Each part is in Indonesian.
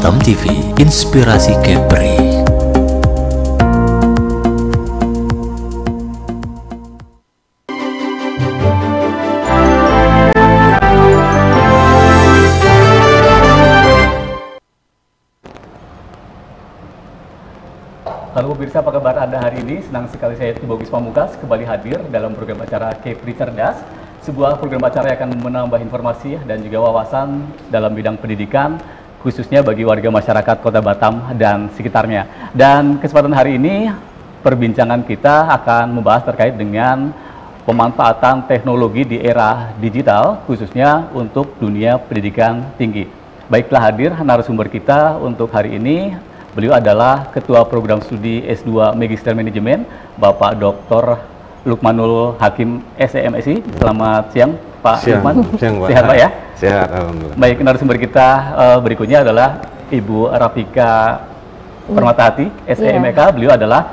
Batam TV, inspirasi Kepri. Halo pemirsa, apa kabar Anda hari ini? Senang sekali saya Tibogis Pamungkas kembali hadir dalam program acara Kepri Cerdas, sebuah program acara yang akan menambah informasi dan juga wawasan dalam bidang pendidikan, khususnya bagi warga masyarakat Kota Batam dan sekitarnya. Dan kesempatan hari ini, perbincangan kita akan membahas terkait dengan pemanfaatan teknologi di era digital, khususnya untuk dunia pendidikan tinggi. Baiklah, hadir narasumber kita untuk hari ini. Beliau adalah Ketua Program Studi S2 Magister Manajemen, Bapak Dr. Lukmanul Hakim SEMSI. Selamat siang, Pak Lukman. Siang, Pak. Sehat, Pak ya? Sehat, alhamdulillah. Baik, narasumber kita berikutnya adalah Ibu Rafika Permatahati, SEMEK. Beliau adalah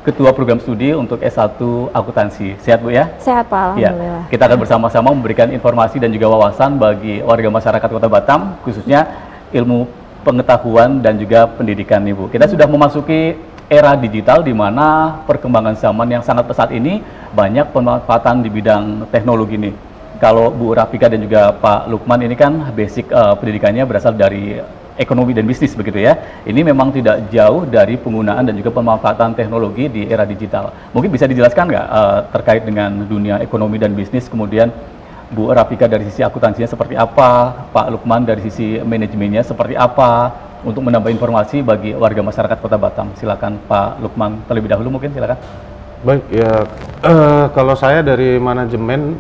Ketua Program Studi untuk S1 Akuntansi. Sehat, Bu ya? Sehat, Pak. Alhamdulillah. Ya, kita akan bersama-sama memberikan informasi dan juga wawasan bagi warga masyarakat Kota Batam, khususnya ilmu pengetahuan dan juga pendidikan, Ibu. Kita sudah memasuki era digital di mana perkembangan zaman yang sangat pesat ini banyak pemanfaatan di bidang teknologi ini. Kalau Bu Rafika dan juga Pak Lukman ini kan basic pendidikannya berasal dari ekonomi dan bisnis begitu ya. Ini memang tidak jauh dari penggunaan dan juga pemanfaatan teknologi di era digital. Mungkin bisa dijelaskan nggak terkait dengan dunia ekonomi dan bisnis, kemudian Bu Rafika dari sisi akuntansinya seperti apa, Pak Lukman dari sisi manajemennya seperti apa, untuk menambah informasi bagi warga masyarakat Kota Batam. Silakan Pak Lukman terlebih dahulu mungkin, silakan. Baik, ya kalau saya dari manajemen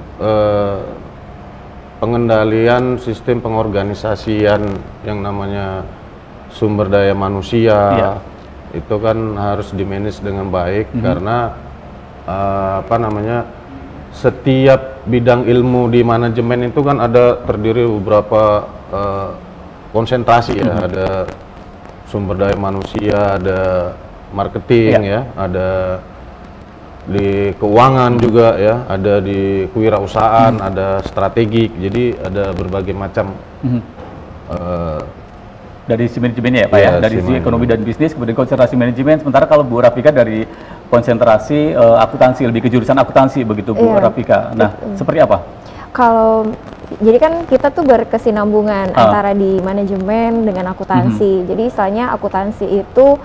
pengendalian sistem pengorganisasian yang namanya sumber daya manusia, itu kan harus dimanage dengan baik karena setiap bidang ilmu di manajemen itu kan ada terdiri beberapa konsentrasi ya, ada sumber daya manusia, ada marketing ya, ada di keuangan juga ya, ada di kewirausahaan, ada strategik, jadi ada berbagai macam dari sisi manajemennya ya Pak ya, dari sisi ekonomi dan bisnis, kemudian konsentrasi manajemen. Sementara kalau Bu Rafika dari konsentrasi akuntansi, lebih ke jurusan akuntansi begitu Bu Rafika. Nah, seperti apa? Kalau jadi kan kita tuh berkesinambungan antara di manajemen dengan akuntansi. Jadi istilahnya akuntansi itu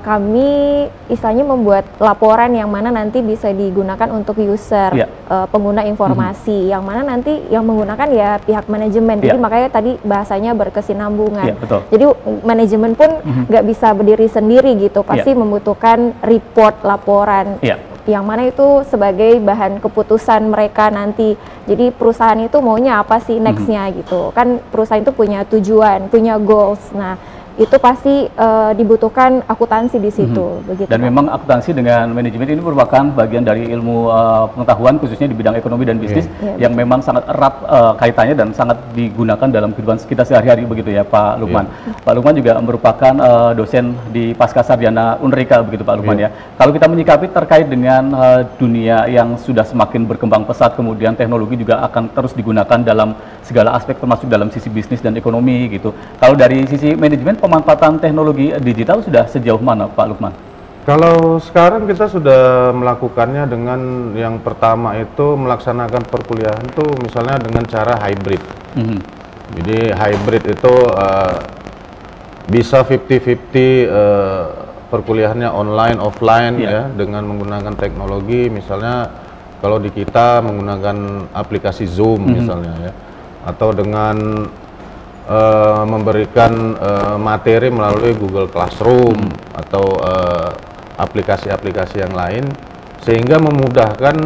kami istilahnya membuat laporan yang mana nanti bisa digunakan untuk user, pengguna informasi, yang mana nanti yang menggunakan ya pihak manajemen. Jadi makanya tadi bahasanya berkesinambungan. Jadi manajemen pun nggak bisa berdiri sendiri gitu, pasti membutuhkan report, laporan. Yang mana itu sebagai bahan keputusan mereka nanti. Jadi perusahaan itu maunya apa sih nextnya gitu. Kan perusahaan itu punya tujuan, punya goals. Nah, itu pasti dibutuhkan akuntansi di situ. Begitu. Dan memang akuntansi dengan manajemen ini merupakan bagian dari ilmu pengetahuan khususnya di bidang ekonomi dan bisnis yang memang sangat erat kaitannya dan sangat digunakan dalam kehidupan kita sehari-hari begitu ya Pak Lukman. Pak Lukman juga merupakan dosen di Pascasarjana Unrika begitu Pak Lukman ya. Kalau kita menyikapi terkait dengan dunia yang sudah semakin berkembang pesat, kemudian teknologi juga akan terus digunakan dalam segala aspek termasuk dalam sisi bisnis dan ekonomi gitu. Kalau dari sisi manajemen, pemanfaatan teknologi digital sudah sejauh mana Pak Lukman? Kalau sekarang kita sudah melakukannya dengan yang pertama itu melaksanakan perkuliahan itu misalnya dengan cara hybrid. Jadi hybrid itu bisa 50-50 perkuliahannya online, offline ya, dengan menggunakan teknologi. Misalnya kalau di kita menggunakan aplikasi Zoom misalnya ya, atau dengan memberikan materi melalui Google Classroom atau aplikasi-aplikasi yang lain, sehingga memudahkan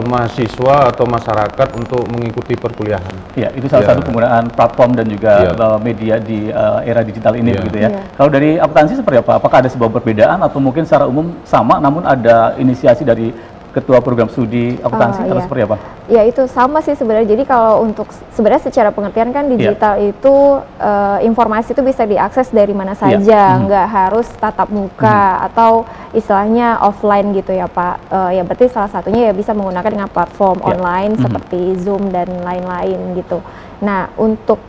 mahasiswa atau masyarakat untuk mengikuti perkuliahan. Ya, itu salah satu penggunaan platform dan juga media di era digital ini begitu ya. Kalau dari akuntansi seperti apa? Apakah ada sebuah perbedaan atau mungkin secara umum sama, namun ada inisiasi dari Ketua Program Studi Akuntansi atau seperti apa? Ya itu sama sih sebenarnya. Jadi kalau untuk sebenarnya secara pengertian kan digital itu informasi itu bisa diakses dari mana saja, nggak harus tatap muka atau istilahnya offline gitu ya Pak. Ya berarti salah satunya ya bisa menggunakan dengan platform online seperti Zoom dan lain-lain gitu. Nah untuk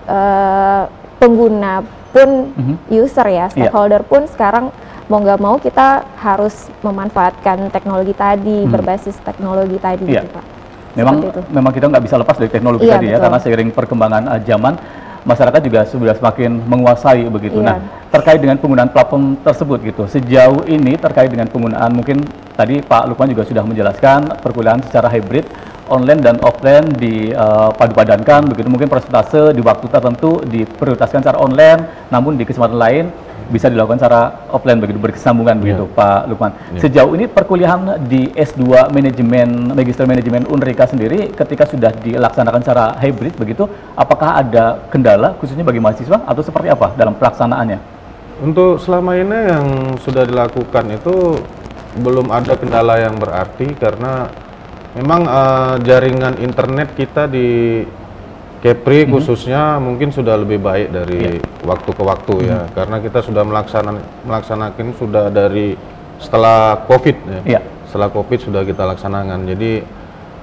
pengguna pun, user ya, stakeholder pun sekarang mau nggak mau kita harus memanfaatkan teknologi tadi, berbasis teknologi tadi gitu, Pak. Memang kita nggak bisa lepas dari teknologi tadi ya, karena seiring perkembangan zaman, masyarakat juga sudah semakin menguasai begitu. Nah, terkait dengan penggunaan platform tersebut gitu, sejauh ini terkait dengan penggunaan, mungkin tadi Pak Lukman juga sudah menjelaskan perkuliahan secara hybrid, online dan offline dipadu-padankan begitu, mungkin persentase di waktu tertentu diprioritaskan secara online, namun di kesempatan lain bisa dilakukan secara offline begitu, berkesinambungan begitu, Pak Lukman. Sejauh ini perkuliahan di S2 Manajemen, Magister Manajemen Unrika sendiri ketika sudah dilaksanakan secara hybrid begitu, apakah ada kendala khususnya bagi mahasiswa atau seperti apa dalam pelaksanaannya? Untuk selama ini yang sudah dilakukan itu belum ada kendala yang berarti, karena memang jaringan internet kita di Kepri khususnya mungkin sudah lebih baik dari waktu ke waktu ya, karena kita sudah melaksanakan sudah dari setelah COVID ya. Setelah COVID sudah kita laksanakan. Jadi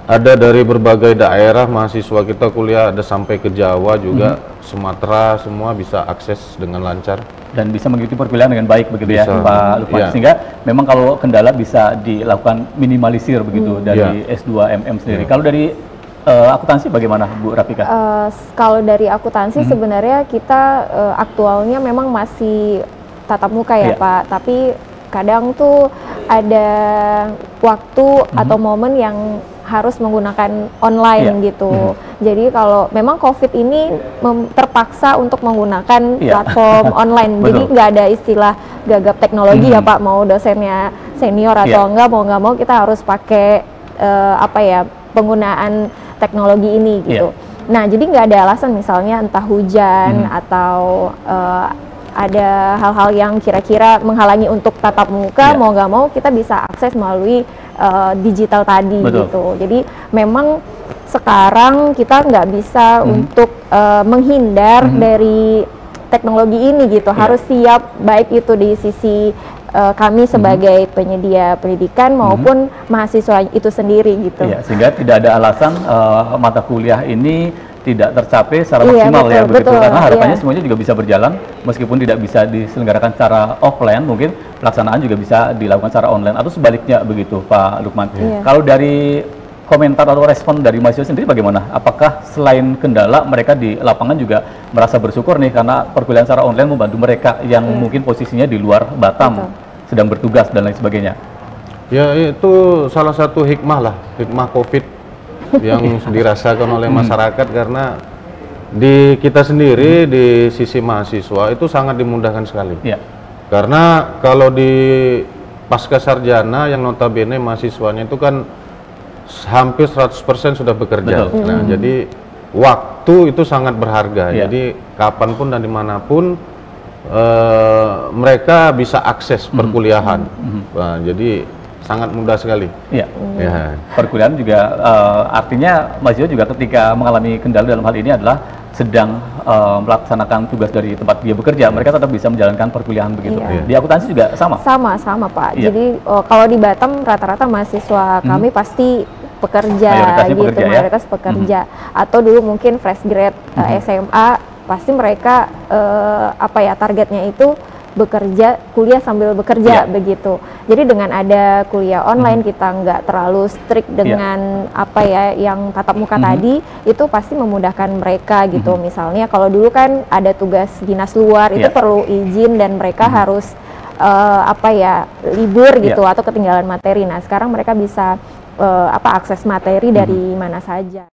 ada dari berbagai daerah mahasiswa kita kuliah, ada sampai ke Jawa juga, Sumatera, semua bisa akses dengan lancar dan bisa mengikuti perkuliahan dengan baik begitu ya, Pak Lukman. Sehingga memang kalau kendala bisa dilakukan minimalisir begitu dari S2 MM sendiri. Kalau dari akuntansi bagaimana, Bu Rafika? Kalau dari akuntansi sebenarnya kita aktualnya memang masih tatap muka ya, Pak. Tapi kadang tuh ada waktu atau momen yang harus menggunakan online gitu. Jadi kalau memang COVID ini terpaksa untuk menggunakan platform online. Jadi nggak ada istilah gagap teknologi ya, Pak. Mau dosennya senior atau enggak, mau nggak mau kita harus pakai penggunaan teknologi ini gitu. Nah, jadi nggak ada alasan misalnya entah hujan atau ada hal-hal yang kira-kira menghalangi untuk tatap muka, mau nggak mau kita bisa akses melalui digital tadi gitu. Jadi memang sekarang kita nggak bisa untuk menghindar dari teknologi ini gitu. Harus siap, baik itu di sisi kami sebagai penyedia pendidikan maupun mahasiswa itu sendiri gitu. Sehingga tidak ada alasan mata kuliah ini tidak tercapai secara maksimal ya begitu, karena harapannya semuanya juga bisa berjalan meskipun tidak bisa diselenggarakan secara offline, mungkin pelaksanaan juga bisa dilakukan secara online atau sebaliknya begitu, Pak Lukman. Kalau dari komentar atau respon dari mahasiswa sendiri bagaimana? Apakah selain kendala mereka di lapangan juga merasa bersyukur nih karena perkuliahan secara online membantu mereka yang mungkin posisinya di luar Batam, sedang bertugas dan lain sebagainya? Ya, itu salah satu hikmah lah, hikmah COVID yang dirasakan oleh masyarakat, karena di kita sendiri di sisi mahasiswa itu sangat dimudahkan sekali. Karena kalau di pasca sarjana yang notabene mahasiswanya itu kan hampir 100% sudah bekerja. Nah, jadi waktu itu sangat berharga. Jadi kapanpun dan dimanapun mereka bisa akses perkuliahan. Nah, jadi sangat mudah sekali. Perkuliahan juga artinya mahasiswa juga ketika mengalami kendala dalam hal ini adalah sedang melaksanakan tugas dari tempat dia bekerja, mereka tetap bisa menjalankan perkuliahan begitu. Di akuntansi juga sama? Sama, Pak. Jadi kalau di Batam rata-rata mahasiswa kami pasti pekerja gitu, mayoritas pekerja. Atau dulu mungkin fresh grade SMA, pasti mereka targetnya itu bekerja, kuliah sambil bekerja begitu. Jadi dengan ada kuliah online kita nggak terlalu strict dengan yang tatap muka tadi, itu pasti memudahkan mereka gitu. Misalnya kalau dulu kan ada tugas dinas luar, itu perlu izin dan mereka harus libur gitu atau ketinggalan materi. Nah, sekarang mereka bisa akses materi dari mana saja.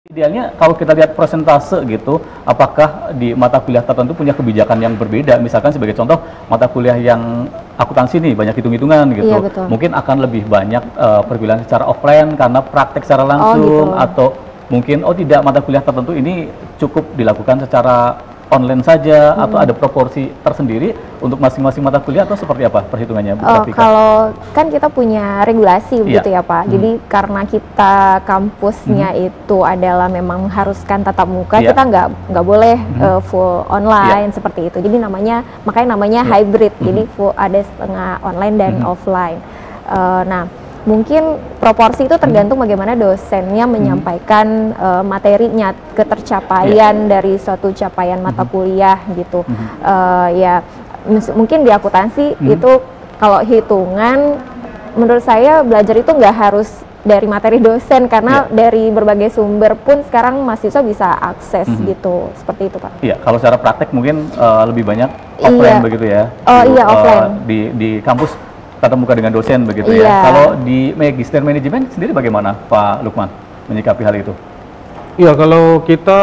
Idealnya kalau kita lihat persentase gitu, apakah di mata kuliah tertentu punya kebijakan yang berbeda? Misalkan sebagai contoh, mata kuliah yang akuntansi nih banyak hitung-hitungan gitu, mungkin akan lebih banyak perkuliahan secara offline karena praktek secara langsung, atau mungkin tidak, mata kuliah tertentu ini cukup dilakukan secara online saja, atau ada proporsi tersendiri untuk masing-masing mata kuliah, atau seperti apa perhitungannya, Bu Rafika? Kalau kan kita punya regulasi begitu ya, Pak. Jadi karena kita kampusnya itu adalah memang mengharuskan tatap muka, kita nggak boleh full online seperti itu. Jadi makanya namanya hybrid. Jadi full, ada setengah online dan offline. Nah, mungkin proporsi itu tergantung bagaimana dosennya menyampaikan materinya, ketercapaian dari suatu capaian mata kuliah gitu. Ya mungkin di akuntansi itu kalau hitungan, menurut saya belajar itu nggak harus dari materi dosen, karena dari berbagai sumber pun sekarang mahasiswa bisa akses gitu, seperti itu Pak. Iya, kalau secara praktek mungkin lebih banyak offline begitu ya. Oh iya, offline. Di kampus tatap muka dengan dosen begitu ya. Kalau di Magister Manajemen sendiri bagaimana Pak Lukman menyikapi hal itu? Iya, kalau kita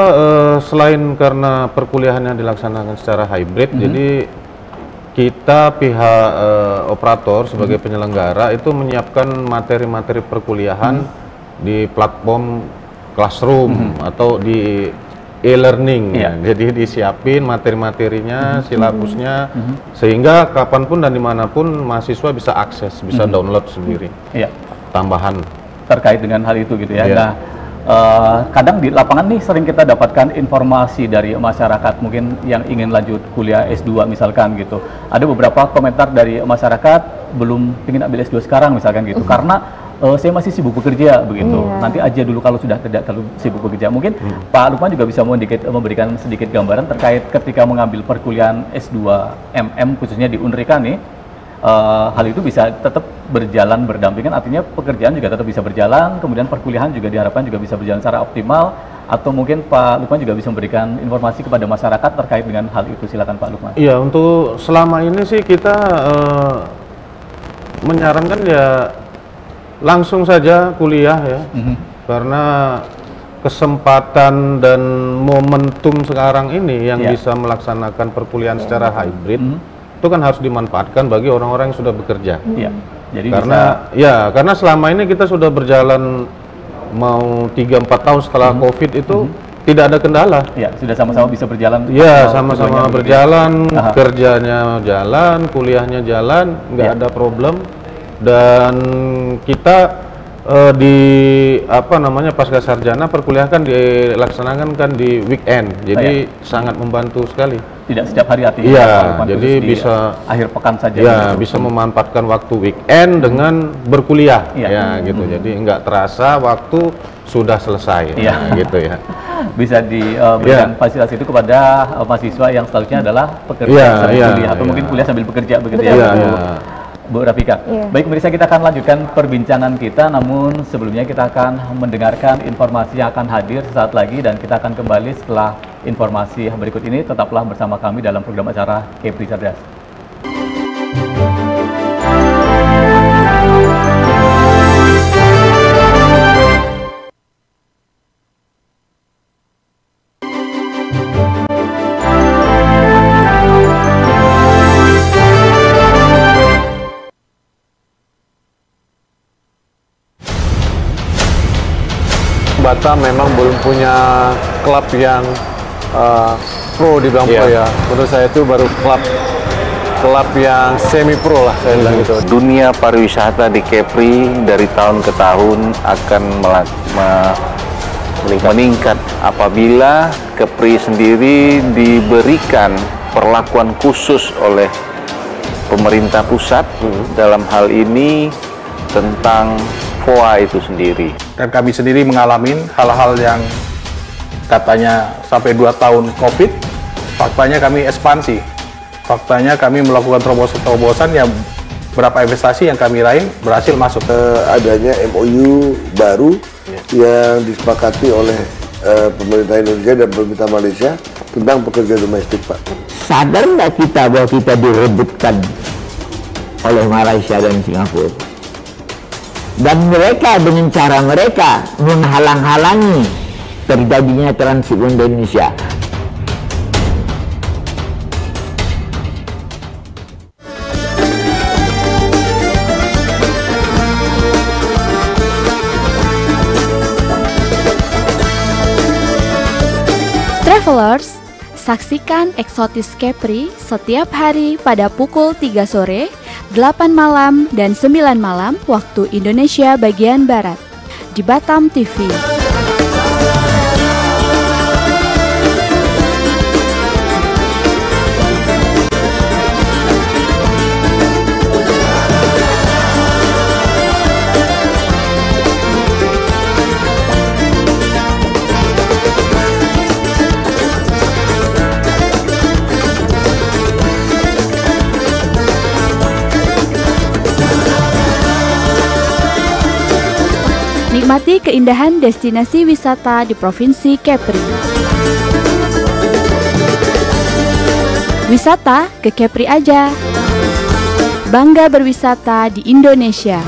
selain karena perkuliahannya dilaksanakan secara hybrid, jadi kita pihak operator sebagai penyelenggara itu menyiapkan materi-materi perkuliahan di platform classroom atau di e-learning. Jadi disiapin materi-materinya, silabusnya, sehingga kapanpun dan dimanapun mahasiswa bisa akses, bisa download sendiri. Tambahan terkait dengan hal itu gitu ya. Nah, kadang di lapangan nih sering kita dapatkan informasi dari masyarakat mungkin yang ingin lanjut kuliah S2 misalkan gitu. Ada beberapa komentar dari masyarakat belum ingin ambil S2 sekarang misalkan gitu, karena saya masih sibuk bekerja begitu. Nanti aja dulu kalau sudah tidak terlalu sibuk bekerja. Mungkin Pak Lukman juga bisa memberikan sedikit gambaran terkait ketika mengambil perkuliahan S2 MM khususnya di Unrika nih. Hal itu bisa tetap berjalan berdampingan, artinya pekerjaan juga tetap bisa berjalan, kemudian perkuliahan juga diharapkan juga bisa berjalan secara optimal, atau mungkin Pak Lukman juga bisa memberikan informasi kepada masyarakat terkait dengan hal itu. Silakan Pak Lukman. Iya, untuk selama ini sih kita menyarankan ya langsung saja kuliah ya, karena kesempatan dan momentum sekarang ini yang bisa melaksanakan perkuliahan secara hybrid itu kan harus dimanfaatkan bagi orang-orang yang sudah bekerja. Jadi karena karena selama ini kita sudah berjalan mau 3-4 tahun setelah COVID itu tidak ada kendala. Sudah sama-sama bisa berjalan. Sama-sama berjalan, kerjanya jalan, kuliahnya jalan, nggak ada problem. Dan kita pasca sarjana perkuliahan dilaksanakan kan di weekend, jadi sangat membantu sekali. Tidak setiap hari artinya. Jadi bisa akhir pekan saja. Bisa memanfaatkan waktu weekend dengan berkuliah, gitu. Jadi nggak terasa waktu sudah selesai, gitu ya. Bisa diberikan fasilitas itu kepada mahasiswa yang selanjutnya adalah pekerja sambil kuliah atau mungkin kuliah sambil bekerja begitu ya. Bu Rafika. Baik pemirsa, kita akan lanjutkan perbincangan kita, namun sebelumnya kita akan mendengarkan informasi yang akan hadir sesaat lagi, dan kita akan kembali setelah informasi berikut ini. Tetaplah bersama kami dalam program acara Kepri Cerdas. Batam memang belum punya klub yang pro di pro ya. Menurut saya itu baru klub yang semi pro lah, saya bilang gitu. Dunia pariwisata di Kepri dari tahun ke tahun akan meningkat apabila Kepri sendiri diberikan perlakuan khusus oleh pemerintah pusat dalam hal ini tentang FOA itu sendiri. Dan kami sendiri mengalami hal-hal yang katanya sampai 2 tahun COVID, faktanya kami ekspansi. Faktanya kami melakukan terobosan-terobosan yang berapa investasi yang kami raih berhasil masuk. Adanya MOU baru yang disepakati oleh pemerintah Indonesia dan pemerintah Malaysia tentang pekerja domestik, Pak. Sadar nggak kita bahwa kita direbutkan oleh Malaysia dan Singapura? Dan mereka dengan cara mereka menghalang-halangi terjadinya transit di Indonesia. Travelers, saksikan Eksotis Kepri setiap hari pada pukul 3 sore, 8 malam, dan 9 malam waktu Indonesia bagian Barat di Batam TV. Nikmati keindahan destinasi wisata di Provinsi Kepri. Wisata ke Kepri aja. Bangga berwisata di Indonesia.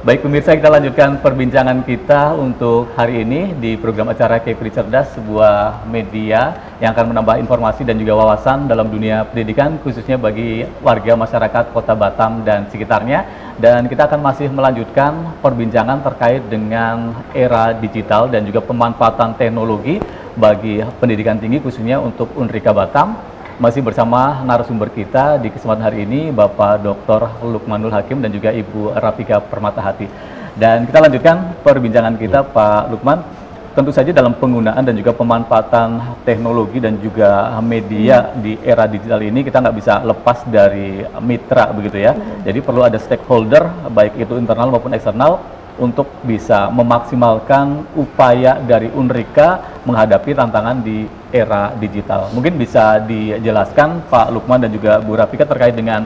Baik pemirsa, kita lanjutkan perbincangan kita untuk hari ini di program acara Kepri Cerdas, sebuah media yang akan menambah informasi dan juga wawasan dalam dunia pendidikan, khususnya bagi warga masyarakat Kota Batam dan sekitarnya. Dan kita akan masih melanjutkan perbincangan terkait dengan era digital dan juga pemanfaatan teknologi bagi pendidikan tinggi, khususnya untuk Unrika Batam. Masih bersama narasumber kita di kesempatan hari ini, Bapak Dr. Lukmanul Hakim dan juga Ibu Rafika Permatahati. Dan kita lanjutkan perbincangan kita, Pak Lukman. Tentu saja dalam penggunaan dan juga pemanfaatan teknologi dan juga media di era digital ini, kita nggak bisa lepas dari mitra, begitu ya. Jadi perlu ada stakeholder, baik itu internal maupun eksternal, untuk bisa memaksimalkan upaya dari Unrika menghadapi tantangan di era digital. Mungkin bisa dijelaskan Pak Lukman dan juga Bu Rafika terkait dengan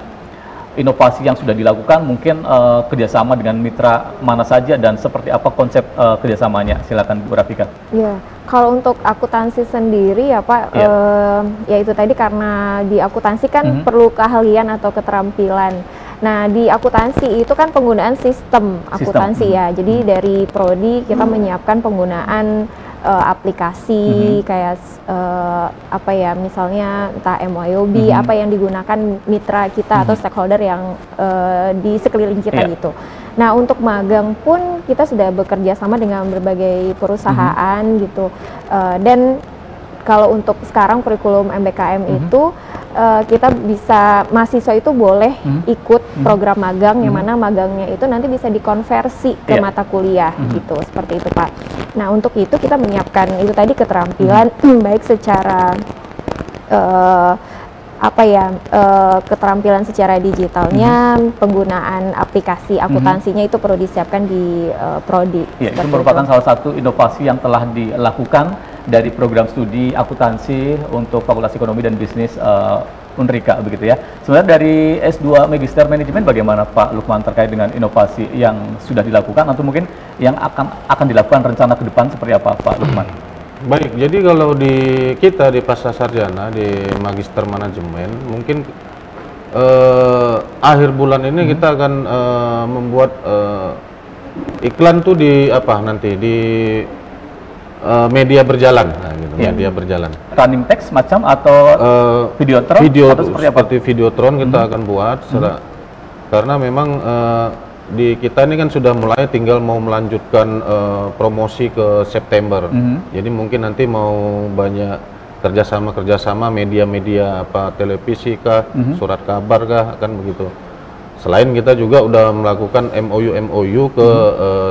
inovasi yang sudah dilakukan, mungkin kerjasama dengan mitra mana saja dan seperti apa konsep kerjasamanya. Silakan Bu Rafika. Ya, kalau untuk akuntansi sendiri ya Pak, ya itu tadi karena di akuntansi kan perlu keahlian atau keterampilan. Nah, di akuntansi itu kan penggunaan sistem akuntansi ya. Jadi dari prodi kita menyiapkan penggunaan aplikasi kayak apa ya, misalnya entah MYOB, apa yang digunakan mitra kita atau stakeholder yang di sekeliling kita gitu. Nah, untuk magang pun kita sudah bekerja sama dengan berbagai perusahaan gitu. Dan kalau untuk sekarang kurikulum MBKM itu kita bisa, mahasiswa itu boleh ikut program magang yang mana magangnya itu nanti bisa dikonversi ke mata kuliah gitu, seperti itu Pak. Nah, untuk itu kita menyiapkan itu tadi keterampilan baik secara apa ya, keterampilan secara digitalnya, penggunaan aplikasi akuntansinya itu perlu disiapkan di prodi. Ya, itu merupakan salah satu inovasi yang telah dilakukan dari program studi akuntansi untuk Fakultas Ekonomi dan Bisnis Unrika, begitu ya. Sebenarnya dari S2 Magister Manajemen bagaimana Pak Lukman terkait dengan inovasi yang sudah dilakukan atau mungkin yang akan dilakukan rencana ke depan seperti apa Pak Lukman? Baik, jadi kalau di kita di Pasca Sarjana di Magister Manajemen, mungkin akhir bulan ini kita akan membuat iklan tuh di apa nanti di media berjalan, nah, gitu, media berjalan. Running text macam atau videotron? Atau seperti apa? Seperti videotron kita akan buat, karena memang di kita ini kan sudah mulai, tinggal mau melanjutkan promosi ke September. Jadi mungkin nanti mau banyak kerjasama media-media apa, televisi kah, surat kabar kah, kan begitu. Selain kita juga udah melakukan MOU ke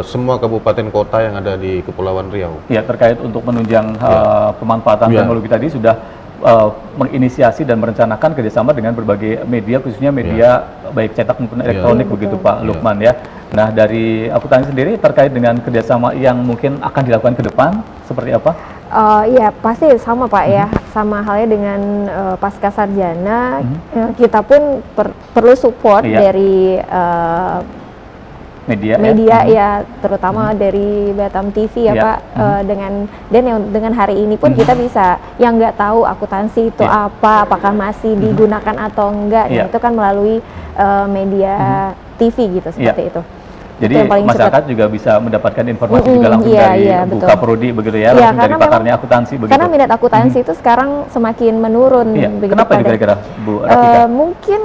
semua kabupaten kota yang ada di Kepulauan Riau. Ya, terkait untuk menunjang pemanfaatan teknologi tadi sudah menginisiasi dan merencanakan kerjasama dengan berbagai media, khususnya media baik cetak maupun elektronik, begitu Pak Lukman ya. Nah, dari akuntansi sendiri terkait dengan kerjasama yang mungkin akan dilakukan ke depan, seperti apa? Ya pasti sama Pak ya, sama halnya dengan pasca sarjana, kita pun perlu support dari media ya, terutama dari Batam TV ya Pak. Dengan hari ini pun kita bisa, yang nggak tahu akuntansi itu apa, apakah masih digunakan atau enggak, itu kan melalui media TV gitu, seperti itu. Jadi masyarakat juga bisa mendapatkan informasi juga langsung dari buka prodi, begitu ya, langsung dari pakarnya akuntansi, begitu. Karena minat akuntansi itu sekarang semakin menurun. Kenapa itu kira-kira, Bu Rafika? Mungkin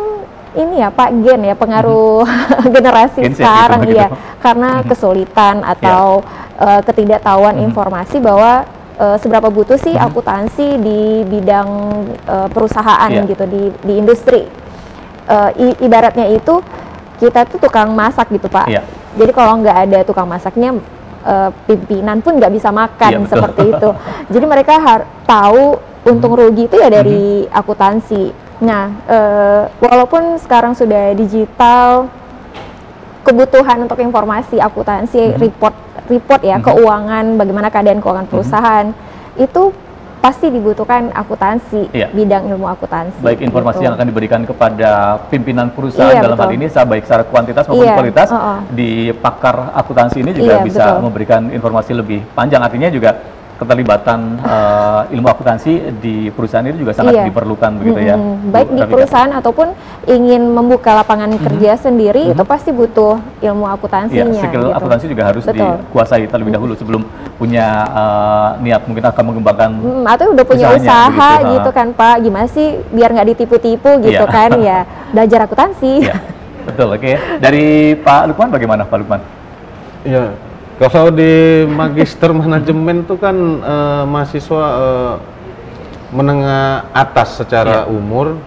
ini ya Pak, gen ya, pengaruh generasi sekarang ya, karena kesulitan atau ketidaktahuan informasi bahwa seberapa butuh sih akuntansi di bidang perusahaan gitu, di industri. Ibaratnya itu kita tuh tukang masak gitu Pak. Jadi kalau nggak ada tukang masaknya, pimpinan pun nggak bisa makan, seperti itu. Jadi mereka tahu untung rugi itu ya dari akuntansi. Nah, walaupun sekarang sudah digital, kebutuhan untuk informasi akuntansi, report ya, keuangan, bagaimana keadaan keuangan perusahaan, itu pasti dibutuhkan akuntansi, bidang ilmu akuntansi. Baik informasi gitu. yang akan diberikan kepada pimpinan perusahaan dalam hal ini, baik secara kuantitas maupun kualitas, di pakar akuntansi ini juga bisa memberikan informasi lebih panjang. Artinya juga keterlibatan ilmu akuntansi di perusahaan itu juga sangat diperlukan begitu ya. Baik di perusahaan ataupun ingin membuka lapangan kerja sendiri, itu pasti butuh ilmu akuntansinya. Ya, skill akuntansi juga harus dikuasai terlebih dahulu sebelum punya niat mungkin akan mengembangkan atau udah punya usaha gitu kan Pak, gimana sih biar nggak ditipu-tipu gitu kan ya, belajar akuntansi. Betul, oke. Dari Pak Lukman bagaimana Pak Lukman? Ya, kalau di magister manajemen itu kan mahasiswa menengah atas secara umur,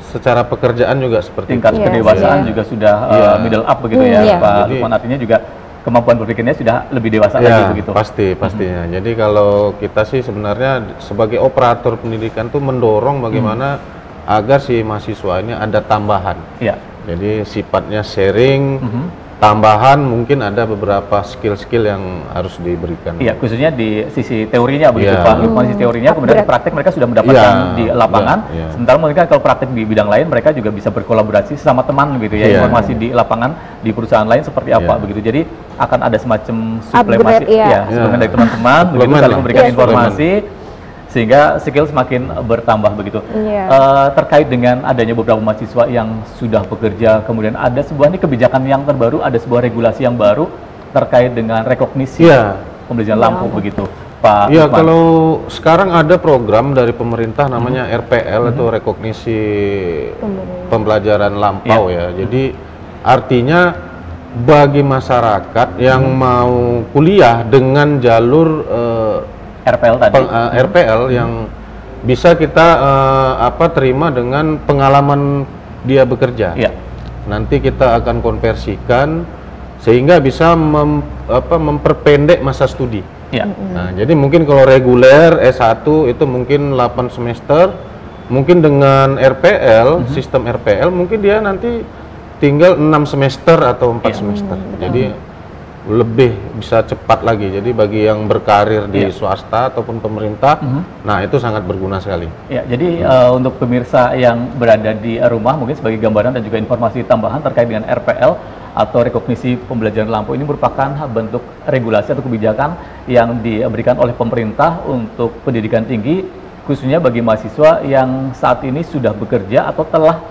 secara pekerjaan juga seperti tingkat kedewasaan juga sudah middle up begitu ya Pak Lukman, artinya juga kemampuan berpikirnya sudah lebih dewasa lagi begitu. Pastinya. Jadi kalau kita sih sebenarnya sebagai operator pendidikan tuh mendorong bagaimana agar si mahasiswa ini ada tambahan. Jadi sifatnya sharing, tambahan, mungkin ada beberapa skill-skill yang harus diberikan. Iya, khususnya di sisi teorinya begitu Pak Lukman, sisi teorinya, kemudian di praktek mereka sudah mendapatkan di lapangan. Sementara mungkin kalau praktek di bidang lain mereka juga bisa berkolaborasi sama teman gitu ya, informasi di lapangan di perusahaan lain seperti apa begitu. Jadi akan ada semacam suplementasi suplemen dari teman-teman begitu, saling memberikan informasi sehingga skill semakin bertambah begitu. Terkait dengan adanya beberapa mahasiswa yang sudah bekerja, kemudian ada sebuah kebijakan yang terbaru, ada sebuah regulasi yang baru terkait dengan rekognisi pembelajaran lampu begitu, Pak. Iya, kalau sekarang ada program dari pemerintah namanya RPL, itu rekognisi pembelajaran lampau ya. Jadi artinya bagi masyarakat yang mau kuliah dengan jalur RPL tadi. RPL yang bisa kita terima dengan pengalaman dia bekerja. Nanti kita akan konversikan sehingga bisa memperpendek masa studi. Nah, jadi mungkin kalau reguler S1 itu mungkin 8 semester, mungkin dengan RPL, sistem RPL mungkin dia nanti tinggal 6 semester atau 4 semester. Jadi lebih bisa cepat lagi. Jadi bagi yang berkarir di swasta ataupun pemerintah, nah itu sangat berguna sekali. Ya, jadi untuk pemirsa yang berada di rumah, mungkin sebagai gambaran dan juga informasi tambahan terkait dengan RPL atau rekognisi pembelajaran lampu, ini merupakan bentuk regulasi atau kebijakan yang diberikan oleh pemerintah untuk pendidikan tinggi, khususnya bagi mahasiswa yang saat ini sudah bekerja atau telah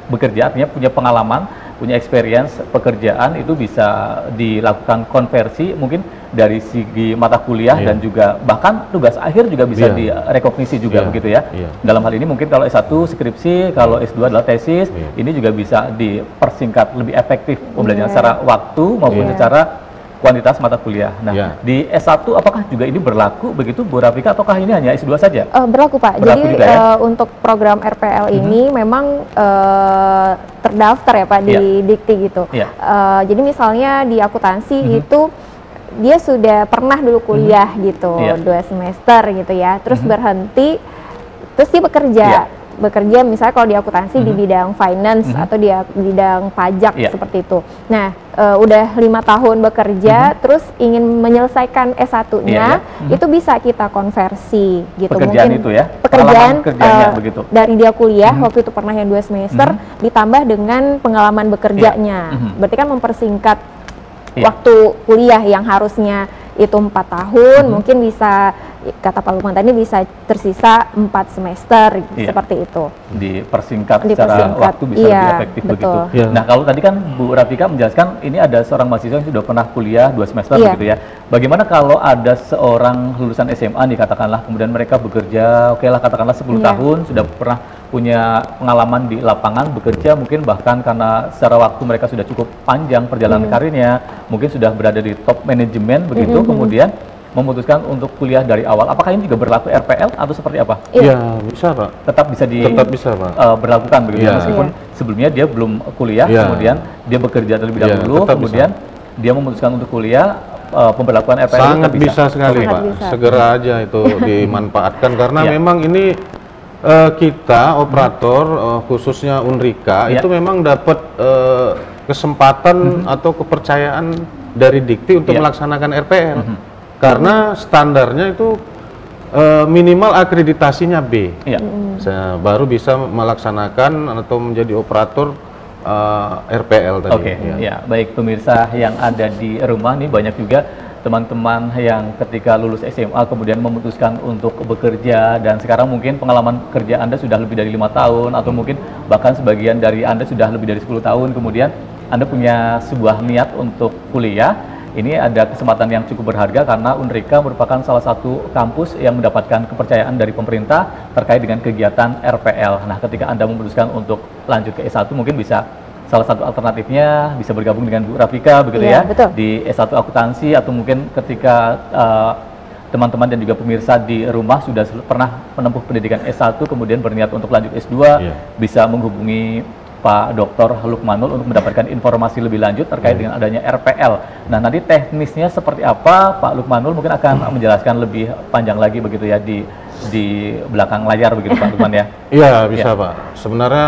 bekerja, artinya punya pengalaman, punya experience pekerjaan, itu bisa dilakukan konversi mungkin dari segi mata kuliah dan juga bahkan tugas akhir juga bisa direkognisi juga begitu ya. Dalam hal ini mungkin kalau S1 skripsi, kalau S2 adalah tesis, ini juga bisa dipersingkat lebih efektif pembelajaran secara waktu maupun secara kuantitas mata kuliah. Nah, di S1 apakah juga ini berlaku begitu Bu Rafika, ataukah ini hanya S2 saja? Berlaku Pak. Berlaku jadi juga, ya? Untuk program RPL ini memang terdaftar ya Pak di Dikti gitu. Jadi misalnya di akuntansi itu dia sudah pernah dulu kuliah gitu 2 semester gitu ya, terus berhenti, terus dia bekerja misalnya kalau di akuntansi di bidang finance atau di bidang pajak seperti itu. Nah, udah 5 tahun bekerja, terus ingin menyelesaikan S1-nya, itu bisa kita konversi gitu. Pekerjaan mungkin itu ya? Pekerjaan begitu. dari dia kuliah waktu itu pernah yang 2 semester, ditambah dengan pengalaman bekerjanya. Berarti kan mempersingkat waktu kuliah yang harusnya itu 4 tahun, mungkin bisa, kata Pak Lukman tadi, bisa tersisa 4 semester seperti itu. Dipersingkat secara waktu bisa lebih efektif begitu. Nah, kalau tadi kan Bu Rafika menjelaskan ini ada seorang mahasiswa yang sudah pernah kuliah 2 semester begitu ya. Bagaimana kalau ada seorang lulusan SMA nih katakanlah, kemudian mereka bekerja, katakanlah 10 tahun, sudah pernah punya pengalaman di lapangan bekerja, mungkin bahkan karena secara waktu mereka sudah cukup panjang perjalanan karirnya, mungkin sudah berada di top manajemen begitu, kemudian memutuskan untuk kuliah dari awal. Apakah ini juga berlaku RPL atau seperti apa? Iya, bisa Pak. Tetap bisa Pak. Berlakukan begitu, meskipun sebelumnya dia belum kuliah, kemudian dia bekerja terlebih dahulu, kemudian dia memutuskan untuk kuliah, pemberlakuan RPL sangat bisa sekali Pak. Segera aja itu dimanfaatkan karena memang ini Kita operator khususnya Unrika Ya. itu memang dapat kesempatan atau kepercayaan dari Dikti untuk Ya. melaksanakan RPL karena standarnya itu minimal akreditasinya B. Iya. Baru bisa melaksanakan atau menjadi operator RPL tadi. Oke, ya baik pemirsa yang ada di rumah nih, banyak juga teman-teman yang ketika lulus SMA kemudian memutuskan untuk bekerja, dan sekarang mungkin pengalaman kerja Anda sudah lebih dari 5 tahun atau mungkin bahkan sebagian dari Anda sudah lebih dari 10 tahun, kemudian Anda punya sebuah niat untuk kuliah. Ini ada kesempatan yang cukup berharga karena Unrika merupakan salah satu kampus yang mendapatkan kepercayaan dari pemerintah terkait dengan kegiatan RPL. Nah, ketika Anda memutuskan untuk lanjut ke S1, mungkin bisa salah satu alternatifnya bisa bergabung dengan Bu Rafika begitu Iya, ya, betul. di S1 akuntansi, atau mungkin ketika teman-teman dan juga pemirsa di rumah sudah pernah menempuh pendidikan S1 kemudian berniat untuk lanjut S2, bisa menghubungi Pak Dr. Lukmanul untuk mendapatkan informasi lebih lanjut terkait dengan adanya RPL. Nah, nanti teknisnya seperti apa Pak Lukmanul mungkin akan menjelaskan lebih panjang lagi begitu ya di belakang layar begitu Pak Lukman ya. Iya, bisa Pak. Sebenarnya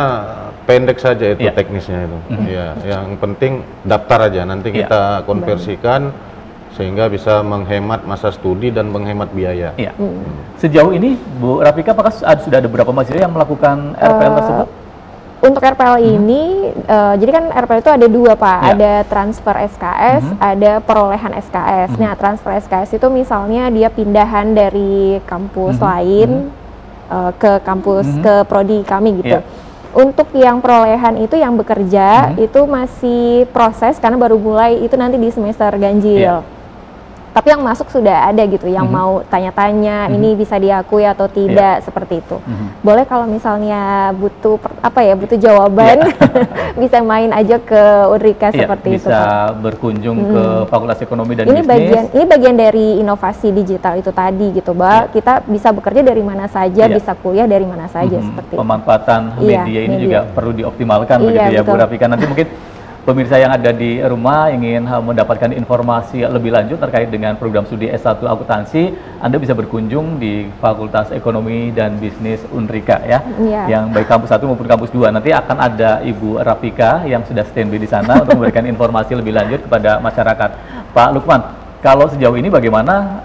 pendek saja itu Iya. teknisnya itu. Iya, yang penting daftar aja, nanti kita konversikan sehingga bisa menghemat masa studi dan menghemat biaya. Iya. Sejauh ini Bu Rafika, apakah sudah ada beberapa mahasiswa yang melakukan RPL tersebut? Untuk RPL ini, jadi kan RPL itu ada dua Pak, Ya. ada transfer SKS, ada perolehan SKS. Nah, transfer SKS itu misalnya dia pindahan dari kampus lain ke kampus, ke prodi kami gitu. Ya. Untuk yang perolehan itu yang bekerja itu masih proses karena baru mulai itu nanti di semester ganjil. Ya. Tapi yang masuk sudah ada gitu, yang mau tanya-tanya ini bisa diakui atau tidak, seperti itu. Boleh kalau misalnya butuh butuh jawaban, bisa main aja ke Unrika seperti itu. Bisa berkunjung ke Fakultas Ekonomi dan Ini Bisnis. bagian dari inovasi digital itu tadi gitu, Mbak. Kita bisa bekerja dari mana saja, bisa kuliah dari mana saja seperti itu. Pemanfaatan Iya, media ini media. juga perlu dioptimalkan Iya, begitu ya Bu betul. Rafika. Nanti mungkin pemirsa yang ada di rumah ingin mendapatkan informasi lebih lanjut terkait dengan program studi S1 akuntansi, Anda bisa berkunjung di Fakultas Ekonomi dan Bisnis Unrika ya. Iya. Yang baik kampus 1 maupun kampus 2. Nanti akan ada Ibu Rafika yang sudah standby di sana untuk memberikan informasi lebih lanjut kepada masyarakat. Pak Lukman, kalau sejauh ini bagaimana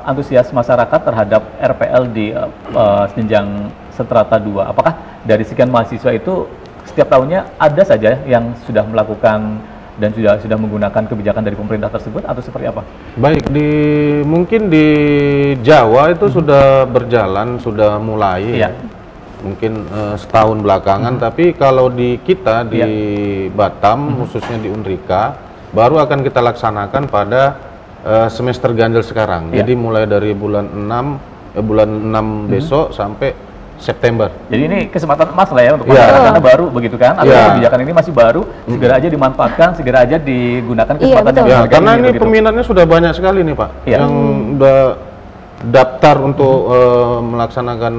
antusias masyarakat terhadap RPL di jenjang strata 2? Apakah dari sekian mahasiswa itu setiap tahunnya ada saja yang sudah melakukan dan sudah menggunakan kebijakan dari pemerintah tersebut, atau seperti apa? Baik, mungkin di Jawa itu sudah berjalan, sudah mulai. Iya. Mungkin setahun belakangan, tapi kalau di kita di Batam, khususnya di Unrika, baru akan kita laksanakan pada semester ganjil sekarang. Iya. Jadi mulai dari bulan 6 besok sampai September. Jadi ini kesempatan emas lah ya untuk Iya. masyarakat, karena baru begitu kan? Atau Iya. kebijakan ini masih baru, segera aja dimanfaatkan, segera aja digunakan kesempatan betul. yang Ya, berharga karena ini begitu. peminatnya sudah banyak sekali nih Pak, Iya. yang udah daftar untuk melaksanakan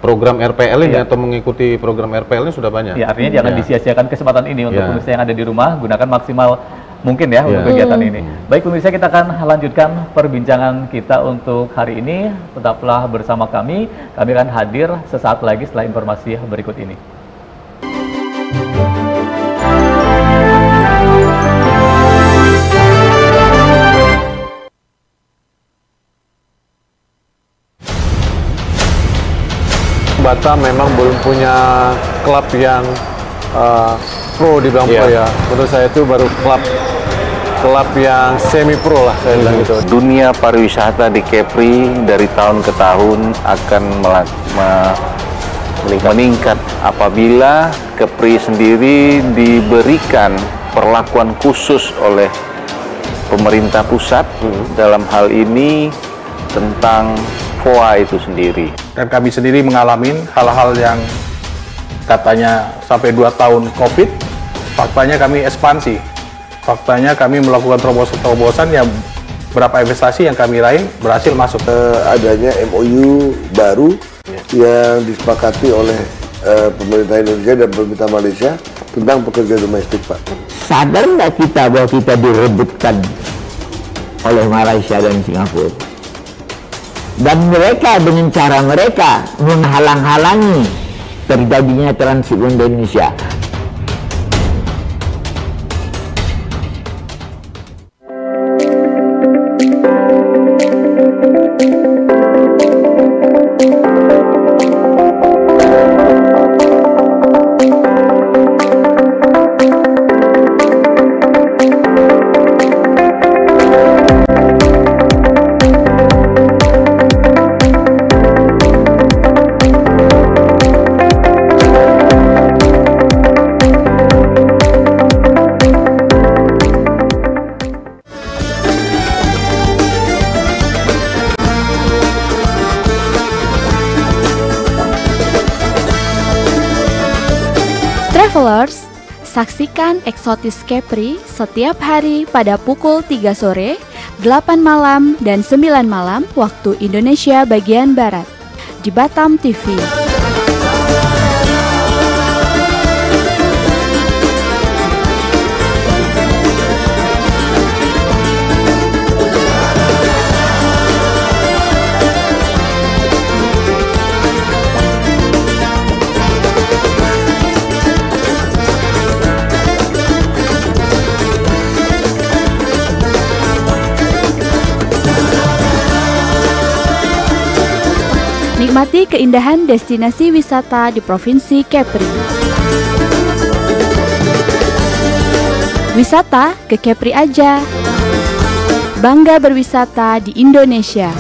program RPL ini Iya. atau mengikuti program RPL ini sudah banyak. Ya, artinya jangan Iya. disia-siakan kesempatan ini untuk Iya. pemirsa yang ada di rumah, gunakan maksimal mungkin ya untuk Iya. kegiatan ini. Baik pemirsa, kita akan lanjutkan perbincangan kita untuk hari ini. Tetaplah bersama kami akan hadir sesaat lagi setelah informasi berikut ini. Batam memang belum punya klub yang pro dibilang pro ya. Menurut saya itu baru klub yang semi pro lah saya bilang gitu. Dunia pariwisata di Kepri dari tahun ke tahun akan meningkat apabila Kepri sendiri diberikan perlakuan khusus oleh pemerintah pusat dalam hal ini tentang FOA itu sendiri. Dan kami sendiri mengalami hal-hal yang katanya sampai 2 tahun COVID, faktanya kami ekspansi. Faktanya kami melakukan terobosan-terobosan yang berapa investasi yang kami raih berhasil masuk. Adanya MOU baru yang disepakati oleh pemerintah Indonesia dan pemerintah Malaysia tentang pekerja domestik, Pak. Sadar nggak kita bahwa kita direbutkan oleh Malaysia dan Singapura? Dan mereka dengan cara mereka menghalang-halangi terjadinya transit di Indonesia. Travelers, saksikan Eksotis Kepri setiap hari pada pukul 3 sore, 8 malam, dan 9 malam waktu Indonesia bagian Barat di Batam TV. Nikmati keindahan destinasi wisata di Provinsi Kepri. Wisata ke Kepri aja. Bangga berwisata di Indonesia.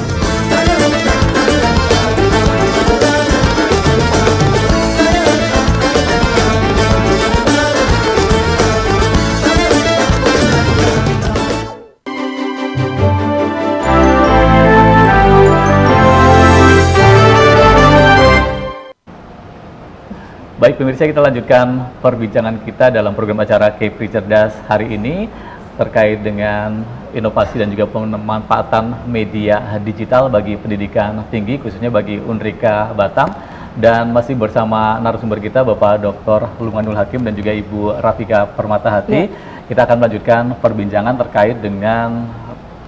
Baik pemirsa, kita lanjutkan perbincangan kita dalam program acara Kepri Cerdas hari ini terkait dengan inovasi dan juga pemanfaatan media digital bagi pendidikan tinggi, khususnya bagi Unrika Batam. Dan masih bersama narasumber kita Bapak Dr. Lumanul Hakim dan juga Ibu Rafika Permatahati. Kita akan melanjutkan perbincangan terkait dengan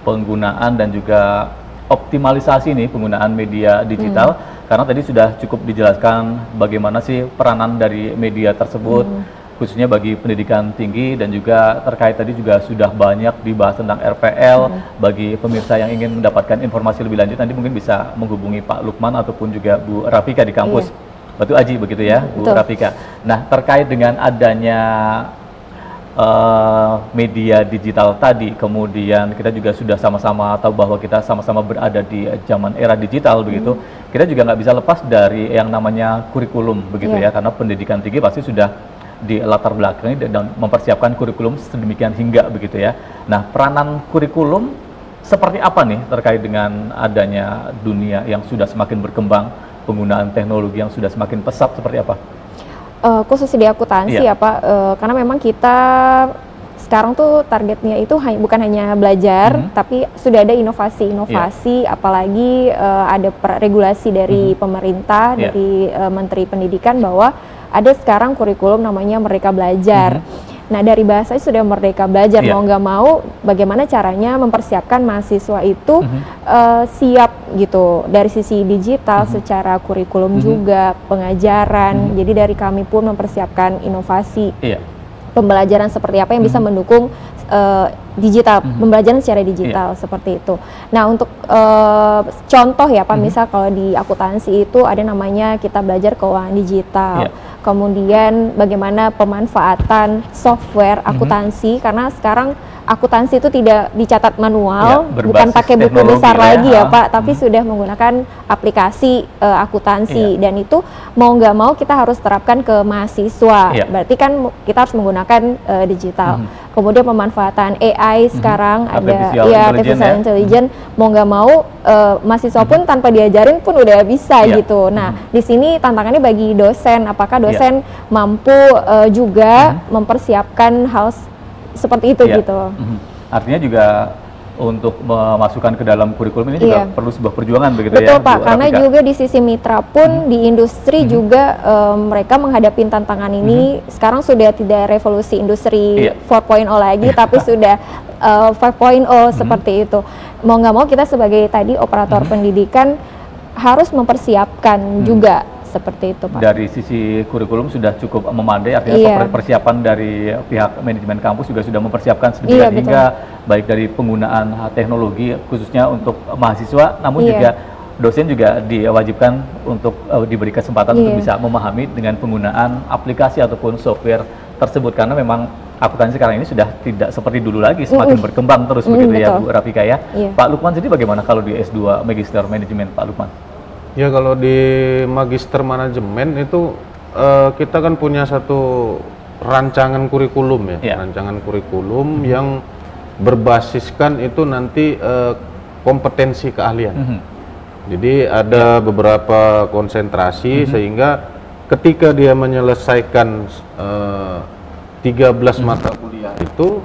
penggunaan dan juga optimalisasi nih penggunaan media digital. Karena tadi sudah cukup dijelaskan bagaimana sih peranan dari media tersebut, khususnya bagi pendidikan tinggi, dan juga terkait tadi juga sudah banyak dibahas tentang RPL. Bagi pemirsa yang ingin mendapatkan informasi lebih lanjut, nanti mungkin bisa menghubungi Pak Lukman ataupun juga Bu Rafika di kampus Batu Aji, begitu ya, Bu Rafika. Nah, terkait dengan adanya media digital tadi, kemudian kita juga sudah sama-sama tahu bahwa kita sama-sama berada di zaman era digital begitu. Kita juga nggak bisa lepas dari yang namanya kurikulum begitu ya, karena pendidikan tinggi pasti sudah di latar belakangi dan mempersiapkan kurikulum sedemikian hingga begitu ya. Nah, peranan kurikulum seperti apa nih terkait dengan adanya dunia yang sudah semakin berkembang, penggunaan teknologi yang sudah semakin pesat, seperti apa? Khusus di akuntansi ya Pak, karena memang kita sekarang tuh targetnya itu bukan hanya belajar, tapi sudah ada inovasi-inovasi, apalagi ada regulasi dari pemerintah, dari Menteri Pendidikan bahwa ada sekarang kurikulum namanya Merdeka Belajar. Nah, dari bahasanya sudah Merdeka Belajar, mau nggak mau bagaimana caranya mempersiapkan mahasiswa itu siap gitu dari sisi digital, secara kurikulum juga, pengajaran. Jadi dari kami pun mempersiapkan inovasi pembelajaran seperti apa yang bisa mendukung digital, pembelajaran secara digital seperti itu. Nah, untuk contoh ya Pak, misal kalau di akuntansi itu ada namanya kita belajar keuangan digital. Kemudian bagaimana pemanfaatan software akuntansi, karena sekarang akuntansi itu tidak dicatat manual, bukan pakai buku besar lagi ya Pak, tapi sudah menggunakan aplikasi akuntansi, dan itu mau nggak mau kita harus terapkan ke mahasiswa. Berarti kan kita harus menggunakan digital. Kemudian pemanfaatan AI sekarang ada artificial intelligence, mau nggak mau mahasiswa pun tanpa diajarin pun udah bisa gitu. Nah, di sini tantangannya bagi dosen, apakah dosen mampu juga mempersiapkan hal seperti itu gitu. Artinya juga untuk memasukkan ke dalam kurikulum ini juga perlu sebuah perjuangan begitu. Betul ya, Pak, karena juga di sisi mitra pun di industri juga mereka menghadapi tantangan ini. Sekarang sudah tidak revolusi industri 4.0 lagi, tapi sudah 5.0 seperti itu. mau nggak mau kita sebagai tadi operator pendidikan harus mempersiapkan juga seperti itu, Pak. Dari sisi kurikulum sudah cukup memadai, artinya Iya. persiapan dari pihak manajemen kampus juga sudah mempersiapkan sedemikian Iya, hingga baik dari penggunaan teknologi khususnya untuk mahasiswa, namun Iya. juga dosen juga diwajibkan untuk diberi kesempatan untuk bisa memahami dengan penggunaan aplikasi ataupun software tersebut, karena memang akuntansi sekarang ini sudah tidak seperti dulu lagi, semakin berkembang terus begitu ya, Bu Rafika ya. Iya. Pak Lukman sendiri bagaimana kalau di S2 Magister Manajemen, Pak Lukman? Ya kalau di Magister Manajemen itu kita kan punya satu rancangan kurikulum ya, rancangan kurikulum yang berbasiskan itu nanti kompetensi keahlian. Jadi ada beberapa konsentrasi sehingga ketika dia menyelesaikan 13 mata kuliah itu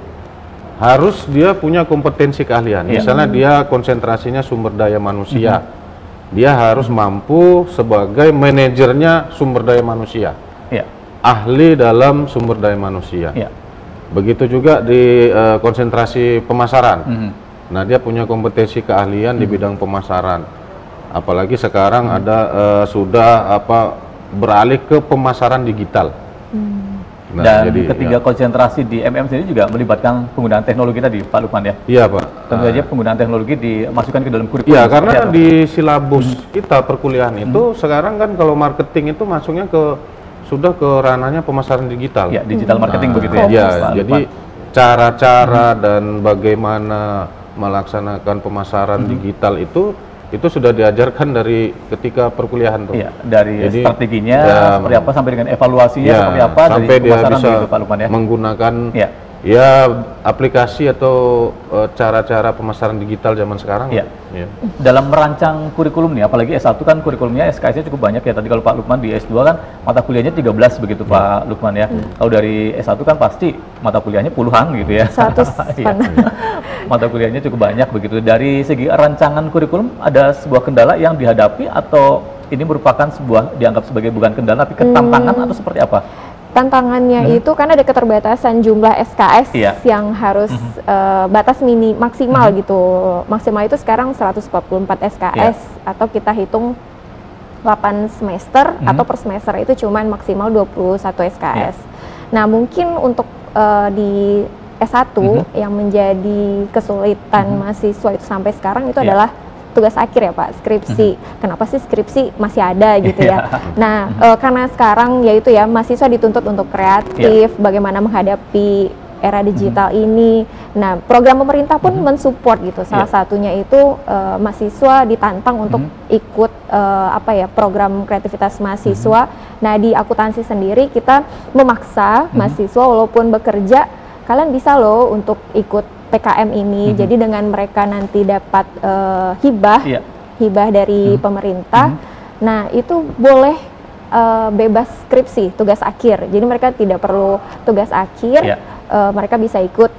harus dia punya kompetensi keahlian. Misalnya dia konsentrasinya sumber daya manusia, dia harus mampu sebagai manajernya sumber daya manusia, ahli dalam sumber daya manusia. Begitu juga di konsentrasi pemasaran. Nah, dia punya kompetensi keahlian di bidang pemasaran. Apalagi sekarang ada sudah beralih ke pemasaran digital. Nah, dan jadi, ketiga konsentrasi di MM sendiri juga melibatkan penggunaan teknologi tadi, Pak Lukman ya? Iya, Pak. Tentu saja penggunaan teknologi dimasukkan ke dalam kurikulum. Iya, karena di silabus kita perkuliahan itu sekarang kan kalau marketing itu masuknya sudah ke ranahnya pemasaran digital. Ya, digital marketing begitu ya. Iya, Pak jadi cara-cara dan bagaimana melaksanakan pemasaran digital itu sudah diajarkan dari ketika perkuliahan tuh. Iya, dari jadi, strateginya seperti apa sampai dengan evaluasinya seperti apa sampai dari dia pemasaran bisa begitu, Pak Lukman ya. Menggunakan aplikasi atau cara-cara pemasaran digital zaman sekarang. Iya. Dalam merancang kurikulum nih, apalagi S1 kan kurikulumnya SKS-nya cukup banyak ya. Tadi kalau Pak Lukman di S2 kan mata kuliahnya 13 begitu Pak Lukman ya. Kalau dari S1 kan pasti mata kuliahnya puluhan gitu ya. 100 Mata kuliahnya cukup banyak begitu. Dari segi rancangan kurikulum ada sebuah kendala yang dihadapi atau ini merupakan sebuah dianggap sebagai bukan kendala tapi ketantangan atau seperti apa? Tantangannya itu kan ada keterbatasan jumlah SKS yang harus batas maksimal gitu. Maksimal itu sekarang 144 SKS atau kita hitung 8 semester atau per semester itu cuman maksimal 21 SKS. Nah, mungkin untuk di S1 yang menjadi kesulitan mahasiswa itu sampai sekarang itu adalah tugas akhir ya Pak, skripsi. Kenapa sih skripsi masih ada gitu ya? Nah, karena sekarang yaitu ya mahasiswa dituntut untuk kreatif, bagaimana menghadapi era digital ini. Nah, program pemerintah pun mensupport gitu. Salah satunya itu mahasiswa ditantang untuk ikut program kreativitas mahasiswa. Nah, di akuntansi sendiri kita memaksa mahasiswa walaupun bekerja, kalian bisa loh untuk ikut PKM ini. Jadi dengan mereka nanti dapat hibah dari pemerintah. Nah, itu boleh bebas skripsi, tugas akhir. Jadi mereka tidak perlu tugas akhir, mereka bisa ikut